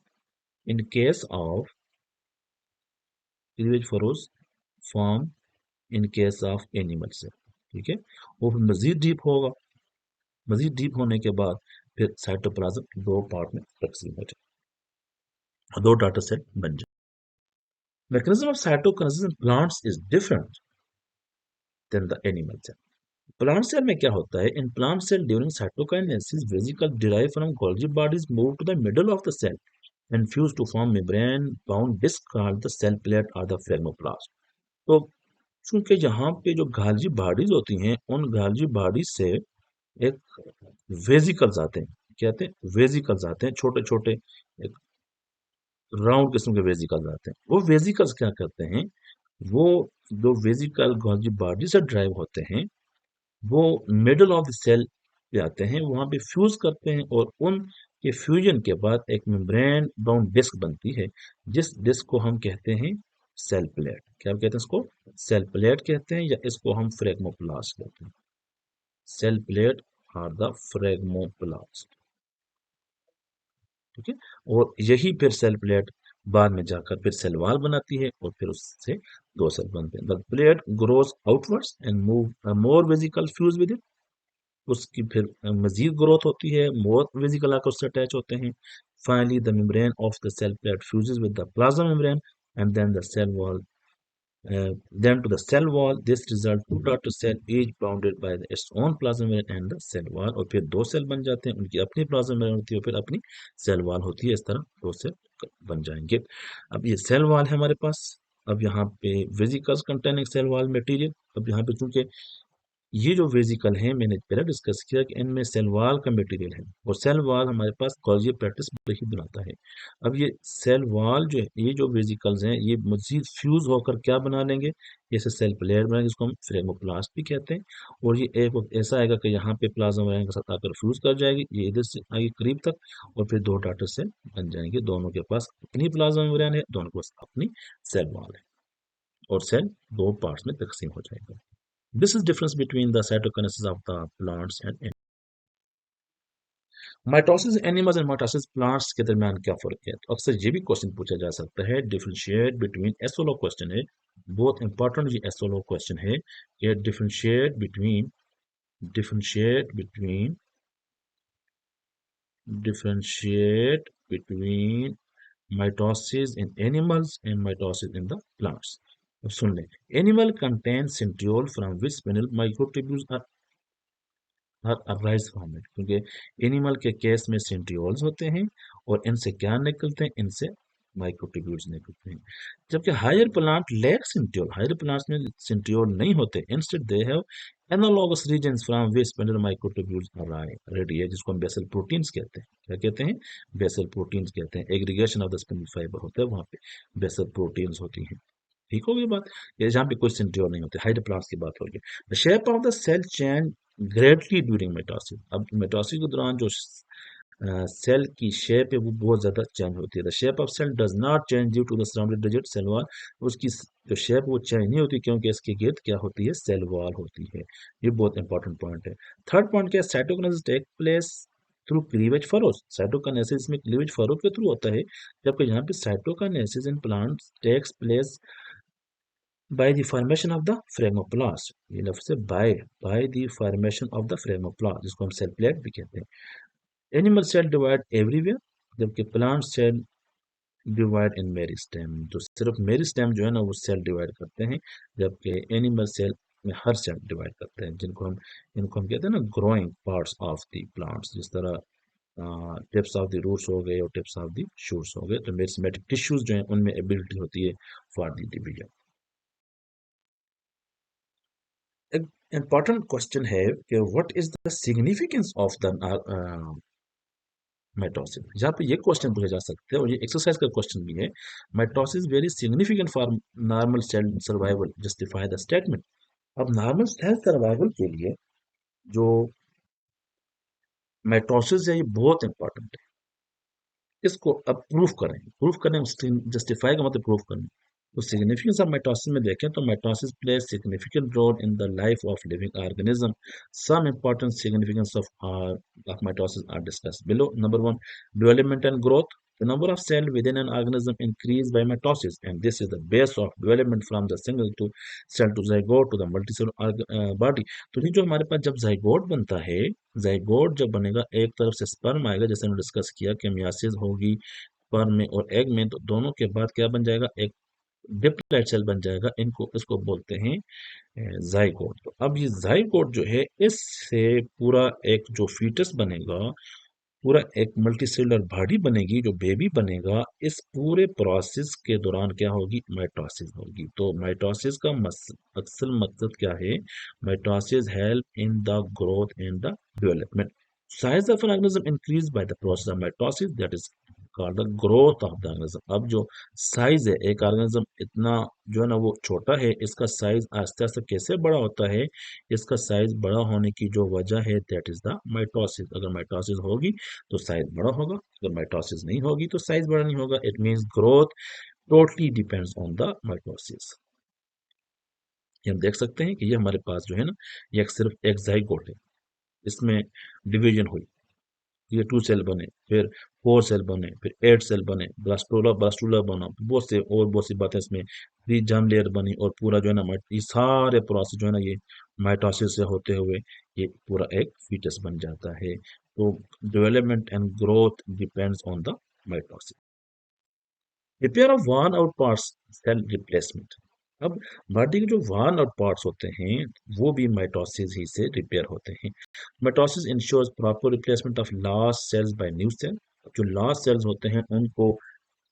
in case of cleavage furrows form in case of animal cell. ठीक है, वो फिर मजीद डीप होगा, मजीद डीप होने के बाद फिर साइटोप्लाज्म दो पार्ट में तकसीम हो जाए, दो डाटा सेल बन जाए। Mechanism of cytokinesis in plants is different than the animal cell. Plant cell में क्या होता है, in plant cell during cytokinesis vesicle derive from Golgi bodies move to the middle of the cell and fuse to form membrane bound disc called the cell plate और the phragmoplast. तो चूंकि यहाँ पे जो गाल्जी बॉडीज होती हैं, उन गाल्जी bodies से एक वेजिकल्स आते हैं, क्या आते हैं, वेजिकल्स आते हैं, छोटे छोटे एक राउंड किस्म के वेजिकल्स आते हैं। वो वेजिकल्स क्या करते हैं, वो जो वेजिकल गोल्गी बॉडी से ड्राइव होते हैं, वो मिडल ऑफ द सेल पे आते हैं, वहां पे फ्यूज करते हैं, और उन के फ्यूजन के बाद एक मेम्ब्रेन बाउंड डिस्क बनती है, जिस डिस्क को हम कहते हैं सेल प्लेट। क्या कहते हैं इसको, सेल प्लेट कहते हैं, या इसको हम फ्रेगमोप्लास्ट कहते हैं। सेल प्लेट और द फ्रेगमोप्लास्ट। ठीक है, और यही फिर सेल प्लेट बाद में जाकर फिर सेल वॉल बनाती है, और फिर उससे दो सेल बनते हैं। The plate grows outwards and move more vesicle fuse with it. उसकी फिर मजीद ग्रोथ होती है, मोर वेजिकल आकर उससे अटैच होते हैं। Finally the membrane of the cell plate fuses with the plasma membrane and then the cell wall, then to the cell wall. This result two daughter cell each bounded by its own plasma membrane and the cell wall। और फिर दो cell बन जाते हैं, उनकी अपनी plasma membrane होती है, फिर अपनी सेल वॉल होती है। इस तरह दो सेल बन जाएंगे। अब ये सेल वॉल है हमारे पास। अब यहाँ पे vesicles containing cell wall material. अब यहाँ पे चूंकि ये जो वेजिकल हैं, मैंने पहले डिस्कस किया कि इनमें सेल वॉल का मटेरियल है, और सेल वॉल हमारे पास गोल्गी एप्परेटस ही बनाता है। अब ये सेल वॉल जो है, ये जो वेजिकल्स हैं, ये मजीद फ्यूज होकर क्या बना लेंगे, जैसे सेल प्लेट बनाएंगे, जिसको हम फ्रेगमोप्लास्ट भी कहते हैं। और ये एक वक्त ऐसा आएगा कि यहाँ पे प्लाज्मा मेम्ब्रेन के साथ आकर फ्यूज कर जाएगी, ये इधर से आगे करीब तक, और फिर दो डॉटर सेल बन जाएंगे। दोनों के पास अपनी प्लाज्मा मेम्ब्रेन है, दोनों के पास अपनी सेल वॉल है, और सेल दो पार्ट्स में तकसीम हो जाएगा। This is difference between the cytokinesis of the plants and mitosis animals and mitosis plants के दरमियान क्या फर्क है। तो अक्सर ये भी क्वेश्चन पूछा जा सकता है, डिफरेंशिएट बिटवीन एसोलो क्वेश्चन है, बहुत इंपॉर्टेंट ये एसोलो क्वेश्चन है, ये differentiate between mitosis in animals and mitosis in the plants. अब सुन लें, animal contain centriole from which spinal microtubules arise from it. क्योंकि एनिमल के केस में सेंट्रियोल्स होते हैं, और इनसे क्या निकलते हैं, इनसे माइक्रोट्यूब्यूल्स निकलते हैं। जबकि higher plant lack centriole, higher plants में सेंट्रियोल नहीं होते, instead they have analogous regions from which spindle microtubules radiate, जिसको हम बेसल प्रोटीन्स कहते हैं। क्या कहते हैं, बेसल प्रोटीन्स कहते हैं। Aggregation of the spindle fibre होता है, वहां पे बेसल प्रोटीन्स होती हैं। ठीक होगी बात, ये जहाँ पे कोई सेंट्रियोल नहीं होते, हाइड्रो प्लांट्स की बात होगी। The shape of the cell change greatly during mitosis. अब मेटासिस के दौरान जो सेल की शेप है वो बहुत ज्यादा चेंज होती है। The shape of cell does not change due to the surrounded rigid cell wall. उसकी जो शेप वो चेंज नहीं होती, क्योंकि इसके गिर्द क्या होती है, सेल वॉल होती है। ये बहुत इंपॉर्टेंट पॉइंट है। थर्ड पॉइंट क्या है, cytokinesis take place through cleavage furrows. Cytokinesis में क्लीवेज फरो के थ्रू होता है, जबकि यहाँ पे cytokinesis in plants takes place by the formation of the phragmoplast. ये लफ्ज़ है by the formation of the phragmoplast, जिसको हम सेल प्लेट भी कहते हैं। एनिमल सेल डिवाइड एवरीवेयर, जबकि plant cell divide in meristem. तो सिर्फ मेरिस्टेम जो है ना वो सेल डिवाइड करते हैं, जबकि एनिमल सेल में हर सेल डिवाइड करते हैं, इनको हम कहते हैं ना growing parts of the plants. जिस तरह टिप्स ऑफ द रूट्स हो गए और टिप्स ऑफ द शूट्स हो गए, तो मेरिस्टेमेटिक टिश्यूज जो हैं उनमें एबिलिटी होती है फॉर द डिवीजन। एक इम्पॉर्टेंट क्वेश्चन है कि what is the significance of the mitosis. यहाँ पे ये क्वेश्चन पूछा जा सकता है और ये एक्सरसाइज का क्वेश्चन भी है। Mitosis very significant for normal cell survival, justify the statement. अब नॉर्मल सेल सर्वाइवल के लिए जो माइटोसिस है ये बहुत इंपॉर्टेंट है। इसको अब प्रूफ करें, प्रूफ करने जस्टिफाई का मतलब प्रूफ करना। तो सिग्निफिकेंस ऑफ माइटोसिस में देखें तो mitosis play significant role in the life of living organism. Some important significance of mitosis are discussed below. Number 1, development and growth. The number of cells within an organism increase by mitosis, and this is the base of development from the single to cell to zygote to the multicellular body। तो ये जो हमारे पास जब zygote बनता है, zygote जब बनेगा, एक तरफ से स्पर्म आएगा, जैसे हमने डिस्कस किया कि मियासिस होगी स्पर्म में और एग में, तो दोनों के बाद क्या बन जाएगा, एक डिप्लॉइड सेल बन जाएगा। इसको बोलते हैं जाइगोट। तो अब ये जाइगोट जो है, इससे पूरा एक जो फीटस बनेगा, पूरा एक मल्टीसेलुलर बॉडी बनेगी, जो बेबी बनेगा। इस पूरे प्रोसेस के दौरान क्या होगी, माइटोसिस होगी। तो माइटोसिस का असल मकसद क्या है, mitosis help in the growth and the development. Size of an organism increase by the process of mitosis, that is called the growth of the organism. अब जो साइज है, एक ऑर्गेनिज्म इतना जो है ना वो छोटा है, इसका साइज आस्ते आस्ते कैसे बड़ा होता है, इसका साइज बड़ा होने की जो वजह है दैट इज द माइटोसिस। अगर माइटोसिस होगी तो साइज बड़ा होगा, अगर माइटोसिस नहीं होगी तो साइज बड़ा नहीं होगा। It means growth totally depends on the mitosis. ये हम देख सकते हैं कि ये हमारे पास जो है ना, ये सिर्फ एक जाइगोट है, इसमें डिवीजन हुई, ये 2 सेल बने, फिर 4 सेल बने, फिर 8 सेल बने, ब्लास्टोला ब्लास्टूला बना, बहुत सी बातें इसमें, फिर जर्म लेयर बनी, और पूरा जो है ना ये सारे प्रोसेस जो है ना ये माइटोसिस से होते हुए ये पूरा एक फीटस बन जाता है। तो development and growth depends on the mitosis. Repair of worn out parts, cell replacement. अब बॉडी के जो वर्न आउट पार्ट्स होते हैं वो भी माइटोसिस ही से रिपेयर होते हैं। Mitosis ensures proper replacement of lost cells by new cell. जो लॉस्ट सेल्स होते हैं उनको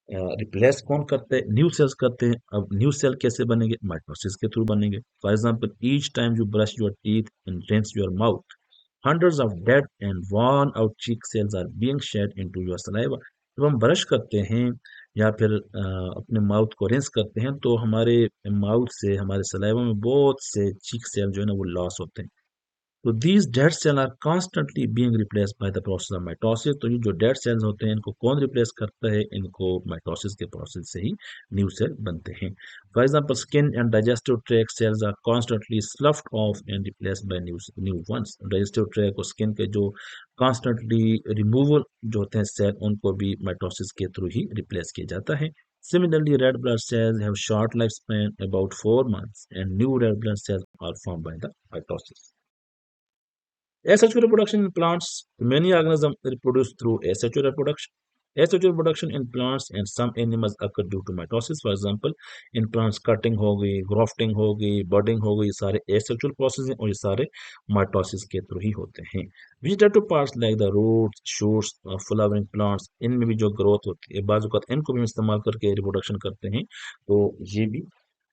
रिप्लेस कौन करते हैं, न्यू सेल्स करते हैं। अब न्यू सेल कैसे बनेंगे, माइटोसिस के थ्रू बनेंगे। For example, each time you brush your teeth and rinse your mouth, hundreds of dead and worn out cheek cells are being shed into your saliva। जब हम brush करते हैं या फिर अपने माउथ को रिंस करते हैं, तो हमारे माउथ से, हमारे सलाइवा में बहुत से चीक सेल जो है ना वो लॉस होते हैं। तो these dead cell are constantly being replaced by the process of mitosis. तो ये जो डेड सेल्स होते हैं इनको कौन रिप्लेस करता है, इनको माइटोसिस के प्रोसेस से ही न्यू सेल बनते हैं। For example, skin and digestive tract cells are constantly sloughed off and replaced by new ones. Digestive tract और स्किन के जो कॉन्स्टेंटली रिमूवल जो होते हैं सेल, उनको भी माइटोसिस के थ्रू ही रिप्लेस किया जाता है। Similarly, red blood cells have short lifespan, about 4 months, and new red blood cells are formed by the mitosis. Asexual reproduction in plants. Many organisms reproduce through asexual reproduction. Asexual reproduction in plants and some animals occur due to mitosis. For example, in plants cutting हो गई, grafting हो गई, budding हो गई, ये सारे asexual process हैं और ये सारे mitosis के थ्रू ही होते हैं। Vegetative parts like the roots, shoots, flowering plants, इनमें भी जो growth होती है, बाजू का इनको भी हम इस्तेमाल करके reproduction करते हैं, तो ये भी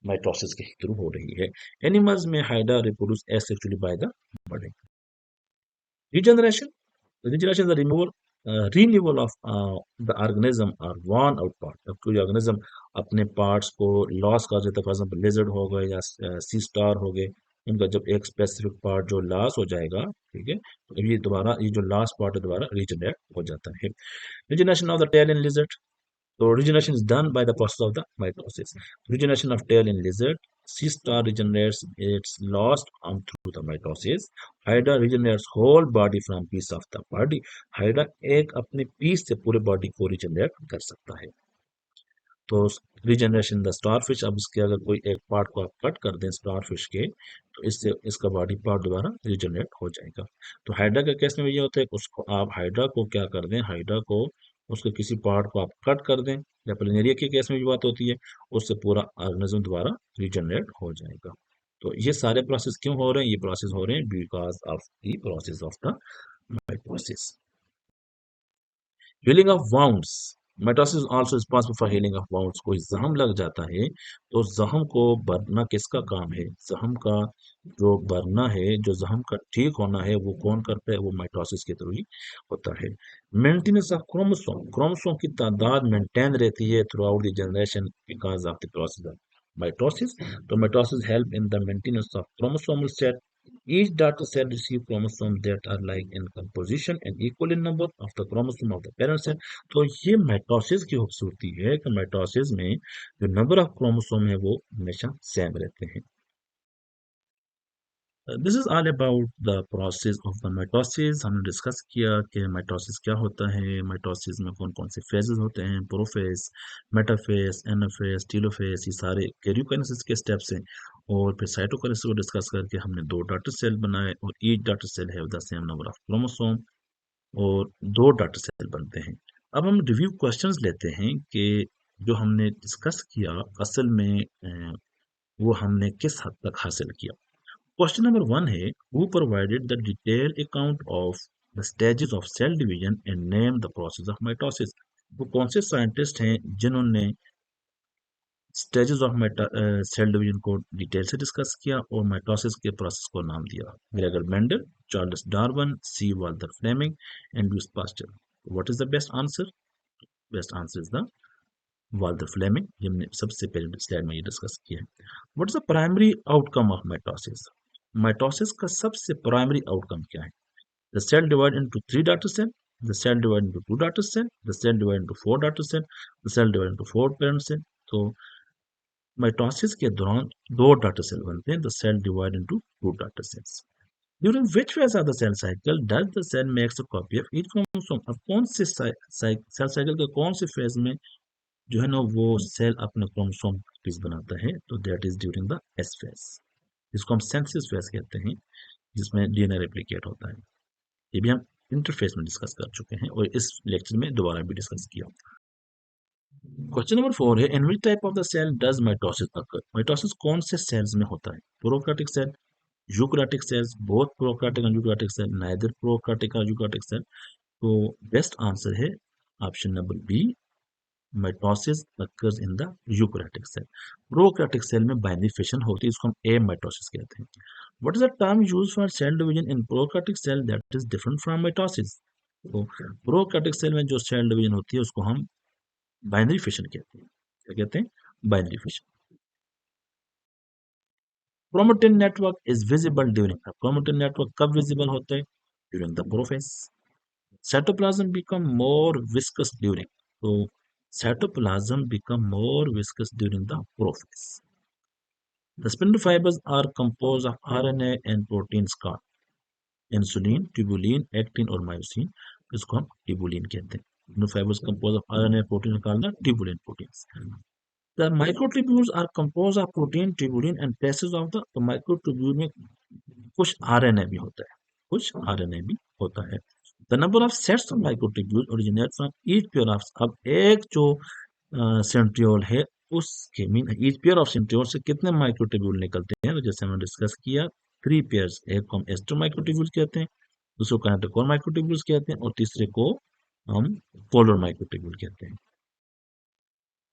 माइटोसिस के थ्रू हो रही है। एनिमल्स में hydra reproduce asexually by the budding। Regeneration. Regeneration is the renewal of the organism or worn out part। अब कोई organism अपने parts को लॉस कर देता है, फॉर एग्जाम्पल lizard हो गए या सी स्टार हो गए, इनका जब एक स्पेसिफिक पार्ट जो लॉस हो जाएगा, ठीक है, तो ये दोबारा, ये जो लास्ट पार्ट है दोबारा रीजनरेट हो जाता है। Regeneration of the tail in lizard. So regeneration is done by the process of the mitosis. Regeneration of tail in lizard, C star regenerates its lost arm through the mitosis. Hydra regenerates whole body from piece of the body. Hydra एक अपने piece से पूरे body को regenerate कर सकता है। तो regeneration the starfish, अब इसके अगर कोई एक पार्ट को आप कट कर दें स्टारफिश के, तो इससे इसका बॉडी पार्ट दोबारा रिजनरेट हो जाएगा। तो हाइड्रा के केस में ये होता है कि उसको आप हाइड्रा को क्या कर दें, हाइड्रा को उसके किसी पार्ट को आप कट कर दें, या प्लेनेरिया के केस में भी बात होती है, उससे पूरा ऑर्गेनिज्म दोबारा रिजनरेट हो जाएगा। तो ये सारे प्रोसेस क्यों हो रहे हैं? ये प्रोसेस हो रहे हैं because of the process of the mitosis. Healing of wounds, mitosis also responsible for healing of wounds. कोई जख्म लग जाता है तो जख्म को भरना किसका काम है? जख्म का जो भरना है, जो जख्म का ठीक होना है, वो कौन करता है? वो माइटोसिस के थ्रू ही होता है। मेंटेनेंस ऑफ क्रोमोसोम, क्रोमोसोम की तादाद मेंटेन रहती है throughout the generation because of the process of mitosis. तो mitosis help in the maintenance of chromosomal set. Each data cell receive chromosomes that are like in composition and equal in number of the chromosome of the parent cell। तो ये mitosis की खूबसूरती है कि mitosis में जो number of chromosome है वो हमेशा सेम रहते हैं। This is all about the process of the mitosis. हमने डिस्कस किया कि माइटोसिस क्या होता है, माइटोसिस में कौन कौन से फेजेस होते हैं, प्रोफेज, मेटाफेज, एनाफेज, टीलोफेज, ये सारे कैरियोकाइनेसिस के स्टेप्स हैं। और फिर साइटोकाइनेसिस को डिस्कस करके हमने दो डाटर सेल बनाए और each daughter cell have the same number of chromosome, और दो डाटर सेल बनते हैं। अब हम रिव्यू क्वेश्चंस लेते हैं कि जो हमने डिस्कस किया असल में वो हमने किस हद तक हासिल किया। क्वेश्चन नंबर 1 है, who provided the detail account of the stages of cell division and name the process of mitosis. वो कौन से साइंटिस्ट हैं जिन्होंने स्टेजेस ऑफ सेल डिवीजन को डिटेल से डिस्कस किया और माइटोसिस के प्रोसेस को नाम दिया? Gregor Mendel, Charles Darwin, C Walter Flemming, and Louis Pasteur. What is the best answer? Best answer is the Walter Flemming. हमने सबसे पहले स्लाइड में ये डिस्कस किया है। What is the primary outcome of mitosis? Mitosis का सबसे primary outcome क्या है? The cell divide into three daughter cell, the cell divide into two daughter cell, the cell divide into four daughter cell, the cell divide into four parent cell। तो mitosis के दौरान दो daughter cell बनते हैं, the cell divide into two daughter cells। During which phase of the cell cycle does the cell makes a copy of each chromosome? अब कौन से cell cycle के कौन से फेज में जो है ना वो सेल अपने क्रोमोसोम पीस बनाता है? तो that is during the S phase, जिसको हम सेंसिस फेज कहते हैं, जिसमें डीएनए रेप्लिकेट होता है। ये भी हम इंटरफेस में डिस्कस कर चुके हैं और इस लेक्चर में दोबारा भी डिस्कस किया। क्वेश्चन नंबर 4 है, in which type of the cell does mitosis occur? Mitosis कौन से सेल्स में होता है? Prokaryotic cell, eukaryotic cells, both prokaryotic and eukaryotic cell, neither prokaryotic और यूकैरियोटिक सेल। तो बेस्ट आंसर है option number B, mitosis occurs in the eukaryotic cell. Prokaryotic cell में binary fission होती है, इसको हम एमाइटोसिस कहते हैं। What is the term used for cell division in prokaryotic cell that is different from mitosis? तो prokaryotic cell में जो सेल डिवीजन होती है उसको हम बाइनरी फिशन कहते हैं। क्या कहते हैं? Binary fission. Chromatin network is visible during, chromatin network कब विजिबल होते हैं? During the prophase. Cytoplasm become more viscous during, तो cytoplasm become more viscous during the prophase. The spindle fibers are composed of RNA and proteins called insulin, tubulin, actin और myosin, इसको हम tubulin कहते हैं। No fibers composed of RNA protein are called the tubulin proteins। The microtubules are composed of protein, tubulin and traces of the, तो microtubule में कुछ RNA भी होता है, कुछ RNA भी होता है। The number of sets of microtubules originate from each pair of, अब एक जो सेंट्रियोल है उसके mean each pair of centriole से कितने माइक्रोट्यूब्यूल निकलते हैं? तो जैसे हमने डिस्कस किया 3 पेयर्स, एक को हम एस्टर माइक्रोट्यूब्यूल्स कहते हैं, दूसरे को काइनेटोकोर माइक्रोट्यूब्यूल्स कहते हैं और तीसरे को हम पोलर माइक्रोट्यूब्यूल कहते हैं।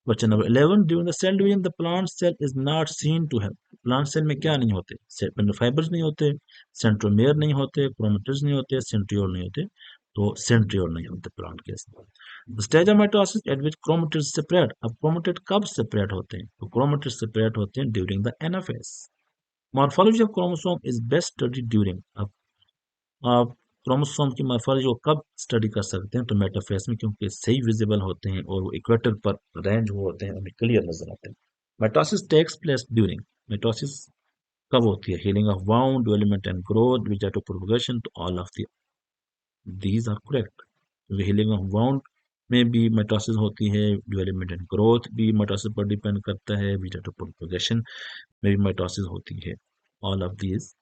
Question number 11, during the cell division the plant cell is not seen to have, plant cell में क्या नहीं होते? स्पिंडल फाइबर्स नहीं होते, सेंट्रोमेयर नहीं होते, क्रोमेटिड्स नहीं होते, सेंट्रियोल नहीं होते, तो सेंट्रियोल नहीं होते प्लांट के अंदर। Stage of mitosis eight which chromatid separate, अब क्रोमेटिड कब सेपरेट होते हैं? तो क्रोमेटिड सेपरेट होते हैं during the anaphase. Morphology of chromosome is best study during, अब आप क्रोमोसोम की मॉर्फोलॉजी को कब स्टडी कर सकते हैं? तो मेटाफेज में, क्योंकि सही विजिबल होते हैं और वो इक्वेटर पर रेंज हो होते हैं, हमें क्लियर नजर आते हैं। Mitosis takes place during, mitosis कब होती है? Healing of wound, development and growth, vegetative propagation, तो all of these are correct. Healing of wound में भी माइटोसिस होती है, डेवलपमेंट एंड ग्रोथ भी माइटोसिस पर डिपेंड करता है, विजाटो प्रोपगेशन में भी माइटोसिस होती है, all of these.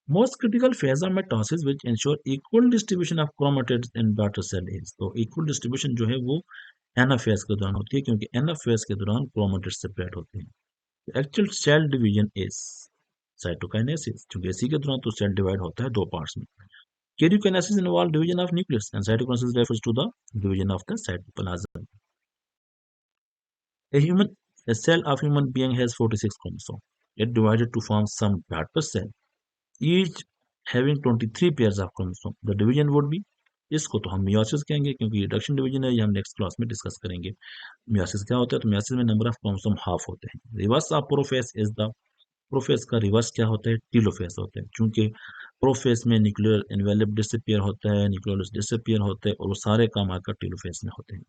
Most critical phase of mitosis which ensure equal distribution of chromatids in daughter cell is, तो equal distribution जो है वो एनाफेज के दौरान होती है, क्योंकि एनाफेज के दौरान क्रोमेटिड सेपरेट होते हैं। Actual cell division is cytokinesis, क्योंकि इसी के दौरान तो सेल डिवाइड होता है दो पार्ट्स में। Karyokinesis involves division of nucleus, and cytokinesis refers to the division of the cytoplasm. A human, a cell of human being has 46 chromosomes. It divided to form some daughter cell, each having 23 pairs of chromosome. The division would be, इसको तो हम meiosis कहेंगे, क्योंकि reduction division है, ये हम next class में discuss करेंगे। मियोसिस क्या होता है? तो मियोसिस में नंबर ऑफ क्रोमोसोम हाफ होते हैं। Reverse of prophase is the, prophase का रिवर्स क्या होता है? टीलोफेस होता है, क्योंकि प्रोफेस में न्यूक्लियर एनवेलप डिसअपियर होता है, न्यूक्लियोलस डिसअपियर होता है, और वो सारे काम आकर टीलोफेस में होते हैं।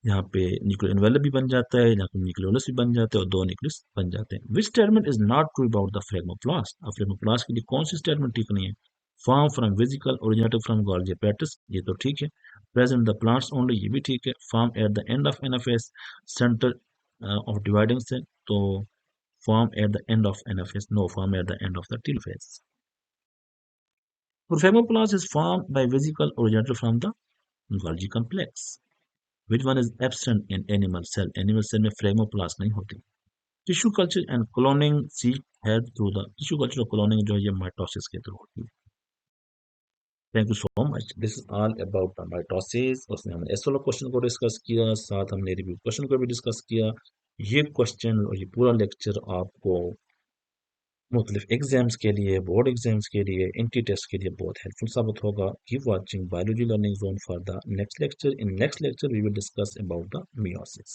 यहाँ पे न्यूक्लियर एनवेलप भी बन जाता है, यहाँ पे न्यूक्लियोलस भी बन जाते हैं, और दो न्यूक्लियस बन जाते हैं। Which statement is not true about the phragmoplast? अब फ्लेगमोप्लास्ट के लिए कौन सी स्टेटमेंट ठीक नहीं है? Form from vesicle, originated from Golgi apparatus, ये तो ठीक है। प्रेजेंट द प्लांट्स ओनली, ये भी ठीक है। Form at the end of anaphase, centre of dividing cell, तो form at the end of anaphase, no, form at the end of the telophase. Prophagmoplast is formed by vesicle originated from the Golgi complex. Which one is absent in animal cell? Animal cell में phlegmoplast नहीं होती। Tissue culture and cloning seek help through the tissue culture और cloning जो है ये mitosis के through होती है। Thank you so much. This is all about the mitosis. उसमें हमने एस वाला क्वेश्चन को डिस्कस किया, साथ हमने रिव्यू क्वेश्चन को भी डिस्कस किया। ये क्वेश्चन और ये पूरा लेक्चर आपको मुख्तलिफ एग्जाम्स के लिए, बोर्ड एग्जाम्स के लिए, इंटी टेस्ट के लिए बहुत हेल्पफुल साबित होगा। Keep watching biology learning zone for the next lecture. In next lecture we will discuss about the meiosis.